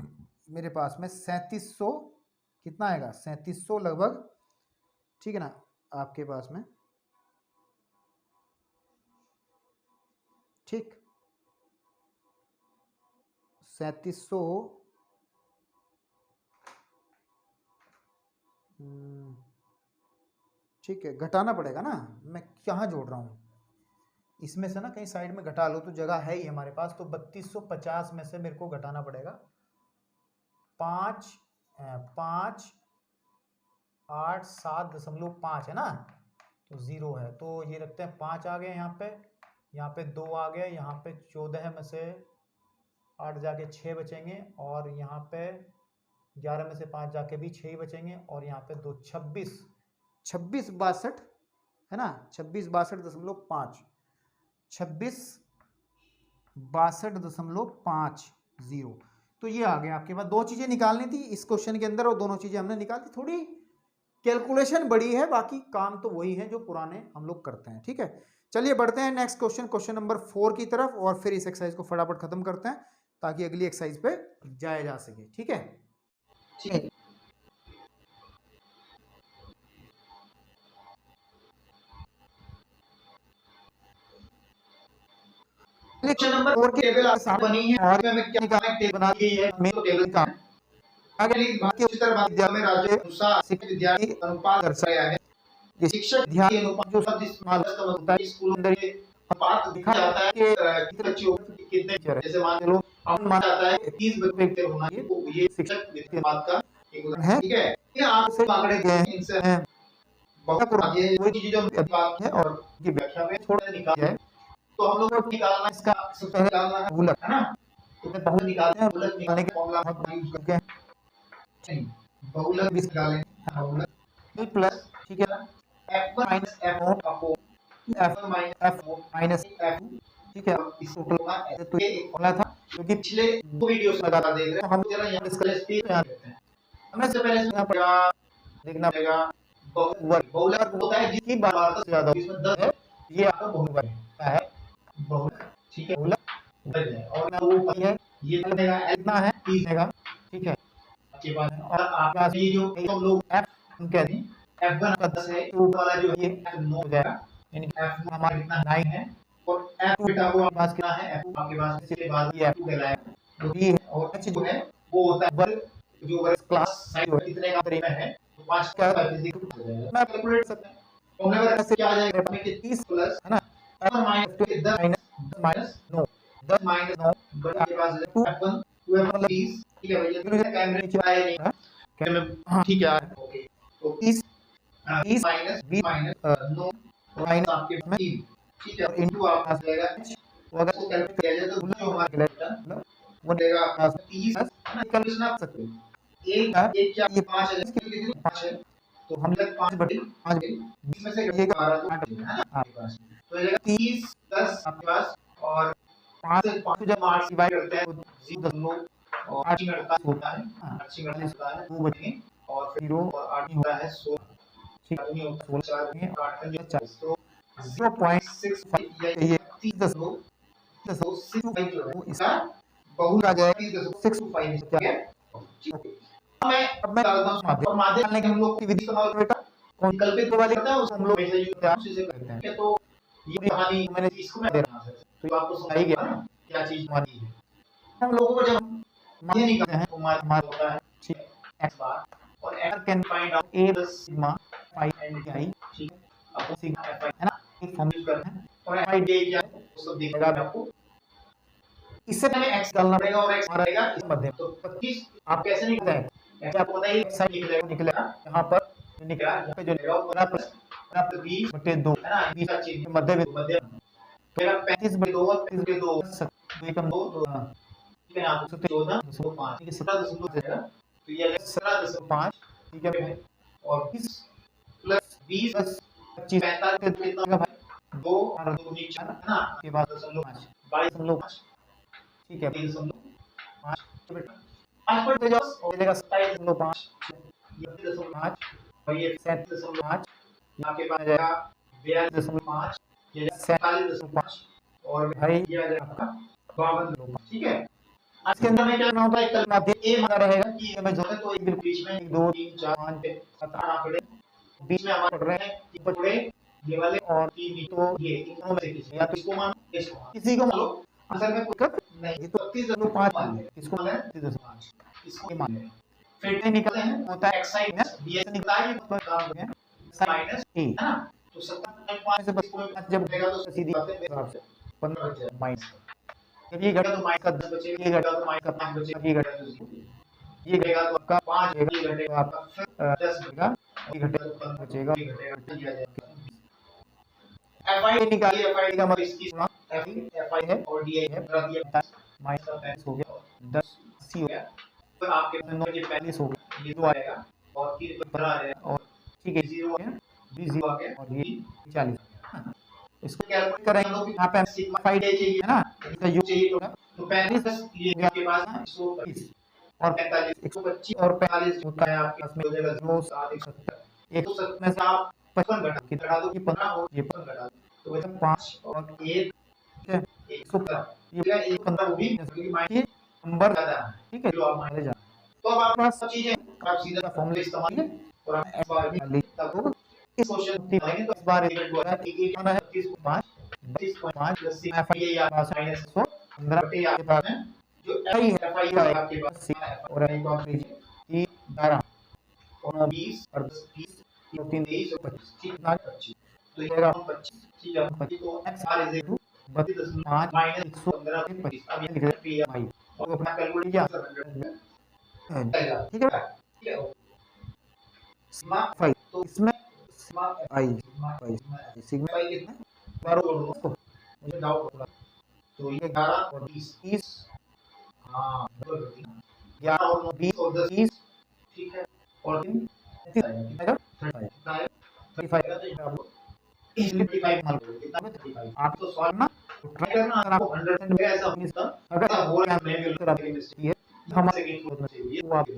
में 3700, कितना आएगा 3700 लगभग, ठीक है ना, आपके पास में, ठीक 3700, ठीक है, घटाना पड़ेगा ना, मैं कहाँ जोड़ रहा हूँ, इसमें से ना कहीं साइड में घटा लो, तो जगह है ही हमारे पास, तो 3250 में से मेरे को घटाना पड़ेगा 5,8,7.5 है ना, तो 0 है, तो ये रखते हैं 5 आ गए यहाँ पे 2 आ गए, यहाँ पे 14 में से 8 जाके 6 बचेंगे, और यहाँ पे 11 में से 5 जाके भी 6 ही बचेंगे, और यहाँ पे 2 26 62 है ना, 2662.5, 2662.50, तो ये आ गया आपके पास। दो चीजें निकालनी थी इस क्वेश्चन के अंदर, और दोनों चीजें हमने निकाली, थोड़ी कैलकुलेशन बड़ी है, बाकी काम तो वही है जो पुराने हम लोग करते हैं। ठीक है, चलिए बढ़ते हैं नेक्स्ट क्वेश्चन नंबर 4 की तरफ, और फिर इस एक्सरसाइज को फटाफट खत्म करते हैं ताकि अगली एक्सरसाइज पे जाया जा सके। ठीक है, क्वेश्चन नंबर 4 की टेबल आसान बनी है, और हमें क्या निकालना है, टेबल बना दी है, मेन टेबल का आगे बाकी उसी तरह विद्यालय में राज्य अनुसार शिक्षक विद्यार्थी अनुपात दर्शाया है। ये शिक्षक विद्यार्थी अनुपात जो शब्द इस्तेमाल होता है स्कूलों में, अनुपात दिखा जाता है कि कितने बच्चे कितने टीचर, जैसे मान लो हम माना जाता है 30 बच्चे होना चाहिए, तो ये शिक्षक अनुपात का एक उदाहरण है। ठीक है, ये आपसे आंकड़े गए हैं, इनसे बहुत पुरानी है, वही चीजें जो बात है और की व्याख्या में थोड़ा निकाल है, तो हम लोग को निकालना इसका सबसे पहले निकालना है बहुलक, है ना, तो बहुलक निकालते हैं, बहुलक निकालने के फॉर्मूला हम यूज करते हैं, बहुलक भी निकालेंगे, बहुलक प्लस, ठीक है, f1 minus f0 upon f1 minus f0 minus f2, ठीक है, इस टोटल का तो ये एक फॉर्मूला था क्योंकि पिछले दो वीडियोस में लगा देख रहे हैं हम, जरा यहां इसका स्पीड में देखते हैं। हमें से पहले यहां पर देखना पड़ेगा बहुलक होता है जिसकी बार से ज्यादा, इसमें 10 है, ये आपका बहुलक है, बहुलक, ठीक है, बहुलक और वो है, ये बनेगा कितना है 30 बनेगा, ठीक है, आपके पास, और आपके पास ये जो हम लोग f कहते हैं, f1 का 10 है, तो ऊपर वाला जो है ये f9 हो जाएगा, यानी f1 हमारा कितना 9 है, और f बेटा वो आपके पास कितना है, f2 आपके पास इसके बाद ये f2 कहलाएगा, तो ये है, और h जो है वो होता है वर्ग, जो वर्ग क्लास साइज कितने का परिमाण है, तो 5 का फिजिक्स हो जाएगा, मैं कैलकुलेट कर सकता हूं, फॉर्मूला में कैसे क्या आ जाएगा, हमें 30 प्लस, है ना, f1 माइनस 10 माइनस 9, 10 माइनस 9 बड़ा के पास f1 12 30, ठीक है भैया, तो कैमरे नीचे आया नहीं है, कैमरे, हां ठीक है, ओके, तो 30 माइनस 20 माइनस 9 माइनस आपके 3, ठीक है, इनटू आपका आ जाएगा, तो अगर इसको कैलकुलेट किया जाए तो जो हमारा रिजल्ट वो देगा आपका 30, है ना, कैलकुलेशन आप सकते हो, एक क्या ये 5 है, इसके लिए 5 है, तो हम लग 5 बटे 5 20 में से ये 12 तो 8 है ना आपके पास, तो ये 30 10 आपके पास, और 5 से 5 जब 8 डिवाइड करते हैं तो 0 और 8 में 48 होता है, 8 में 48 होता है, 2 बचेंगे, और फिर 0 और 8 होता है 16, ठीक आदमी है, होता है 4 16 8 का 40, तो 0.65 या चाहिए, 30.25 जो है तो इसका इसका बहुलक आ आ जाएगा जाएगा 6 30.25, क्या। ठीक है। ठीक है, अब मैं डालता हूँ माध्यम और माध्यम निकालने के हम लोग की विधि इस्तेमाल बेटा कौन विकल्पित सी वाली करता है, हम लोग हमेशा यूज क्या उसी से करते हैं। करते हैं। तो ये कहानी मैंने इसको मैं दे बना सकता हूँ, तो आपको समझ ही गया गया ना क्या चीज हमारे होती है। हम लोगों को जब माध्यम माध्यम निकालना हैं है तो माध्यम हमारे होता है ठीक x बार और x can find out A plus sigma five and I ठीक है, आपको सिग्मा fi है ना, एक यूज फॉर्मूला करना है है और फाइव ये क्या है वो सब देखना है आपको। इससे हमें x डालना पड़ेगा और x हमारा पड़ेगा इस मध्यम तो 25 आप कैसे पता है निकलेगा, कि x आपको पता ही एक साइड निकलेगा निकले ना, यहाँ पर जो क्या निकलेगा यहाँ जो निकलेगा निकलेगा प्लस प्लस 20 बटे 2 है ना, 20 इसका चिन्ह मध्य तो मध्य मेरा 35 35 2 और 30 35 2 2 एकम 2 2 हाँ ठीक है, यहाँ पे 14 तो 5 ठीक है 17 आएगा, तो ये आ गया 5 17.5 ठीक है भाई और 20 प्लस 20 प्लस 25 45 कितना भाई 2 और 2 नीचे है ना, के बाद दशमलव 5 दशमलव 22.5 ठीक है 5 बेटा 5 पर ले जाओ दस और मिलेगा 27 5 ये दशमलव 5 और ये 5 आपके पास आ जाएगा आएगा 42.5 42.5 ये 45.5 और भाई ये आ जाएगा 52, ठीक है। इसके अंदर में क्या करना होता है, कल माध्यम ए हमारा रहेगा कि कि हमें जो तो एक बिल्कुल बीच में 1 2 3 4 5 5 7 आंकड़े बीच बीच में में पढ़ हमारे रहे हैं हैं कि बड़े ये वाले और 3 तो ये इन दोनों में से किसी या तो इसको मानो इसको मानो किसी को मान लो आंसर में कर नहीं ये तो 32.5 5 मान ले किसको मान ले 32.5 इसको ये मान मान ले फिर नहीं निकल निकलते हैं होता है x साइन b ऐसे निकलता है निकल काम गया माइनस ए है ना, तो 17.5 से इसको 5 जब बचेगा तो सीधी बात है हिसाब से 15 बच जाएगा, माइनस जब ये घटा तो माइनस का 10 बचेगा ये घटा तो माइनस का 5 ये बचेगा घटा ये घटेगा तो का 5 ये तो घटेगा आप फिर 10 बचेगा ये घटे बचेगा बचेगा ये घटेगा ये आ जाएगा ये fi निकाल ये fi का मतलब इसकी थोड़ा fi है और di है रख दिया माइनस हो गया 10 80 हो गया फिर आपके पास ये 45 हो गया ये 2 आएगा और 3 पर 15 आ जाएगा और ठीक है 0 20 0 आ गया और ये 40 इसको कैलकुलेट करेंगे करेंगे यहाँ पे सिग्मा फाइव चाहिए है ना इसका योग चाहिए होगा तो 35 ये आपके पास 120 125 और 125 और 45 होता है है आपके पास में हो जाएगा 2 7 एक तो सब में में से से आप 55 55 घटा दो ये 15 और ये 55 घटा दो तो बचा 5 और 1 है 1 ये एक 15 वो भी क्योंकि माइनस ये नंबर ज्यादा है ठीक है जो आप माने जा तो अब आप पास सब चीजें आप सीधा फॉर्मूला इस्तेमाल ठीक है और आप इस बार भी तब इस क्वेश्चन इस बनाएंगे तो बार एक आना है 5 30.5 प्लस ये या पास माइनस 15 बटे के बाद है जो सही है एफआई है आपके पास और एफआई को आप लीजिए 12 और 20 और 20 3 23 और 25 ठीक ना 25 तो ये जाएगा 25 ठीक है तो r इज इक्वल 5 माइनस 15 25 अब ये पी भाई और अपना कैलकुलेट या कर ठीक है ठीक है सिग्मा 5 तो इसमें sigma I sigma sigma phi कितना 12 मुझे डाउट हो रहा तो ये 11 और 20 30 हाँ 11 और 20 और 10 30 ठीक है और 3 कितना 35 35 मान कितना 35 आप तो सॉल्व ना ट्राई करना आपको 100 ऐसा होता अगर हो रहा है नहीं नहीं मिलता मिल ये हम हमारे सेकंड फ्लोर चाहिए वो आप तो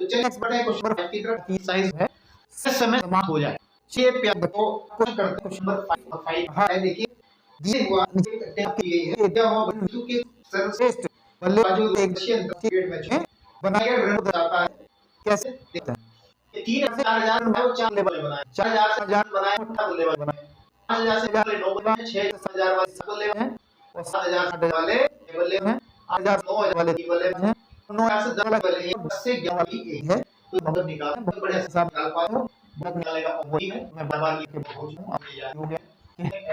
चलिए नेक्स्ट बढ़ते हैं क्वेश्चन 5 की तरफ साइज है समय समाप्त हो जाए शेप या तो क्वेश्चन करते हैं क्वेश्चन नंबर 5 और 5 हाँ। है देखिए दिए हुआ अटेम्प्ट की गई है क्या हुआ बच्चों के सर्वश्रेष्ठ बल्लेबाजों जो एक एशियन क्रिकेट मैच में बनाया बनाया रन जाता है कैसे देखता है ये 3000 में वो 4 लेवल बनाए 4000 से बनाए 8 लेवल बनाए 5000 से वाले 9 बनाए 6000 वाले 7 लेवल हैं और 7000 वाले लेवल हैं 8000 9000 वाले लेवल हैं 9000 से 10 वाले हैं 10 से 11 वाली एक है तो बहुत निकाल बहुत बढ़िया हिसाब निकाल पाते हो बहुत निकालने का वही है मैं बार लिख के पहुंच हूं अब ये हो गया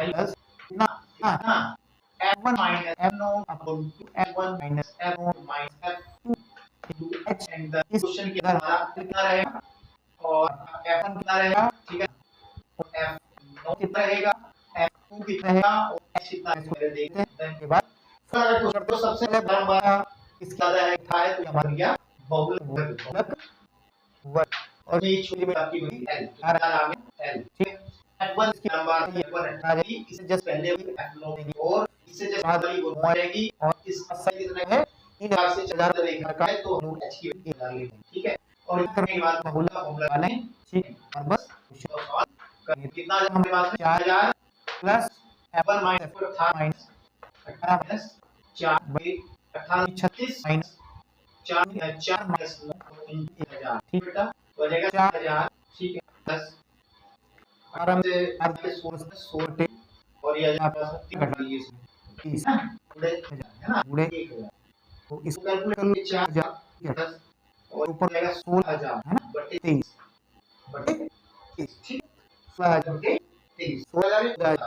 एल प्लस ना हां f1 minus f0 upon f1 minus f0 minus f2 into h and the question के अंदर हमारा कितना रहेगा और f1 कितना रहेगा ठीक है और f9 कितना रहेगा f2 कितना रहेगा और h कितना है इसको देखते हैं के बाद फिर क्वेश्चन तो सबसे पहले हमारा इसका ज्यादा है था है तो हमारा क्या बहुलक वर्ग और ये छोटी में आपकी बनी l आ गया l ठीक है f1 की नंबर f1 आ जाएगी इससे जस्ट पहले f0 देगी और इससे जस्ट वाली वो आ जाएगी और इसका साइज कितना है 3000 से 4000 रेखा का है तो हम h की वैल्यू निकाल लेंगे ठीक है और करने के बाद बहुलक का फॉर्मूला डालें, ठीक है, और बस क्वेश्चन सॉल्व करेंगे। कितना आ जाएगा हमारे पास में 4000 plus f1 minus 18 minus 18 minus 4 भाई 18 36 माइनस 4 माइनस 1000, ठीक बेटा, हो जाएगा 4000, ठीक है, प्लस आराम से आगे 16 और ये आपके पास 3 घटा लीजिए इसमें 30 पूरे है ना, पूरे 1000, तो इसको कैलकुलेट कर लो 4000 10 और ऊपर जाएगा 16000 है ना, बटे 23 बटे 23, ठीक, 16000 बटे 23, 16000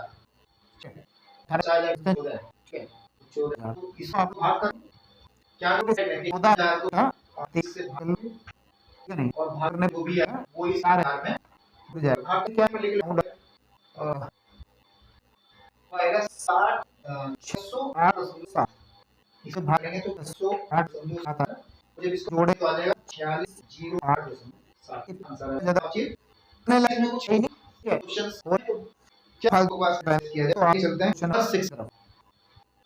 4000 14, ठीक है, 14, तो इसको आप भाग कर क्या करोगे 14000 को 23 से भाग लो, ठीक है नहीं, और भागने को भी है वो इस आकार में हो जाएगा, भाग क्या में लिख लो आएगा 60 608.7, इसे भागेंगे तो 608.7 आता है, जब इसको जोड़े तो आ जाएगा 4608.7, आंसर है। ज्यादा चीज इतने लाइन में कुछ नहीं है, क्वेश्चंस हो तो क्या फालतू बात किया जाए, तो आगे चलते हैं क्वेश्चन नंबर 6 तरफ।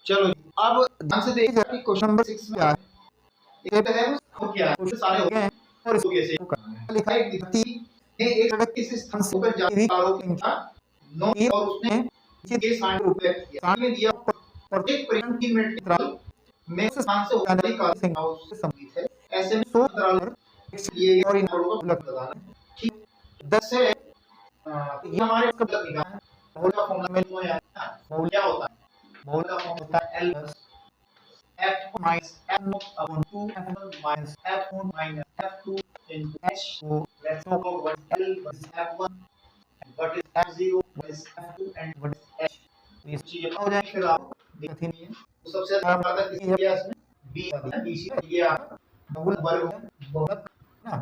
चलो अब ध्यान से देखिए कि क्वेश्चन नंबर 6 में क्या है, ये है वो क्या है, क्वेश्चन सारे हो गए हैं और इसको कैसे करना है। लिखा है व्यक्ति ने एक सड़क के स्थान से होकर जा रही कारों की संख्या 9 और उसने के 60 रुपए किया में दिया, प्रत्येक परिवहन 3 मिनट के अंतराल में उस स्थान से होकर जाने कार संख्या उससे संबंधित है, ऐसे में 100 अंतराल लिए गए और इन कारों का मतलब बताना है, ठीक, 10 से ये हमारे इसका मतलब निकालना है। बहुल का फॉर्मूला में लो यार, बहुल क्या होता है, बहुल का फॉर्मूला होता है L plus F minus F0 upon 2 F1 minus F0 minus F2 into H, so let's talk about what is L, what is F1, what is F0, what is F2 and what is H, तो ये चीजें हो जाएंगी फिर आप देखते नहीं है, तो सबसे ज्यादा बात किसकी है इसमें B है, B से ये आप बहुल वर्ग है, बहुलक ना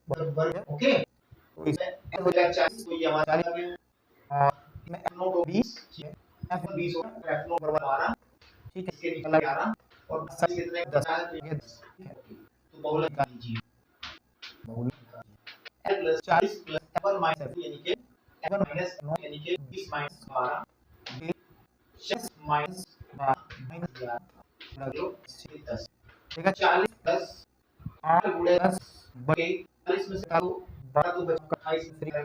वर्ग, ओके, तो इसमें L हो जाएगा 40, तो ये हमारा 40 आ गया, और इसमें F0 को 20, ठीक है, F1 20 होगा, F0 बराबर 12, ठीक है, इसके निकला 11 और 10 कितने 10 है, तो ये 10, ठीक है, तो बहुलक निकाल लीजिए, बहुलक L plus 40 plus F1 minus F2 यानी कि F1 माइनस 9 यानी कि 20 माइनस 12 6 माइनस 12 माइनस 11 लगे 10, ठीक है, 40 10 8 गुणे 10 बटे 40 में से 12 तो बचा 28 में 3 आ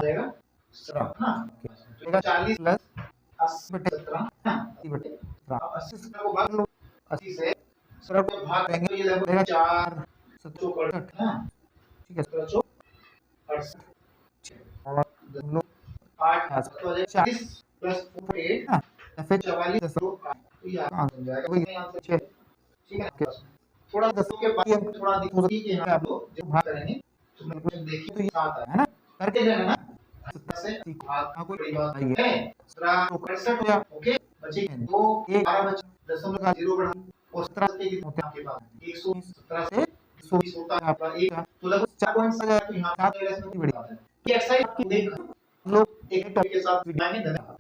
जाएगा 17 ना, ठीक है, 40 प्लस 80 बटे 17 ना, 80 बटे 17, 80 से को भाग लो, 80 से 17 को भाग देंगे तो ये लगभग 4 67 ना, ठीक है, 68 और हम लोग 8 तो आ जाएगा 40 प्लस 48 ना, फिर 44 तो ये आंसर बन जाएगा, वही आंसर 6, ठीक है, थोड़ा 10 के बाद हम थोड़ा देखोगे कि यहां आप लोग जब भाग करेंगे तो बिल्कुल देखिए तो ये 7 है ना, करके जाना ना, 70 से आपको कोई बात नहीं है, 67 हो गया, ओके, बचे 2 1 12 बचा, दशमलव का 0 बढ़ा और 17 के कितने होते हैं आपके पास 117 से 120 होता है आपका 1, तो लगभग 4 पॉइंट्स आ जाएगा, तो यहां पे इसमें कोई बड़ी बात है। ये एक्सरसाइज आपकी देख लोग एक टॉपिक के साथ विज्ञान में धन्यवाद।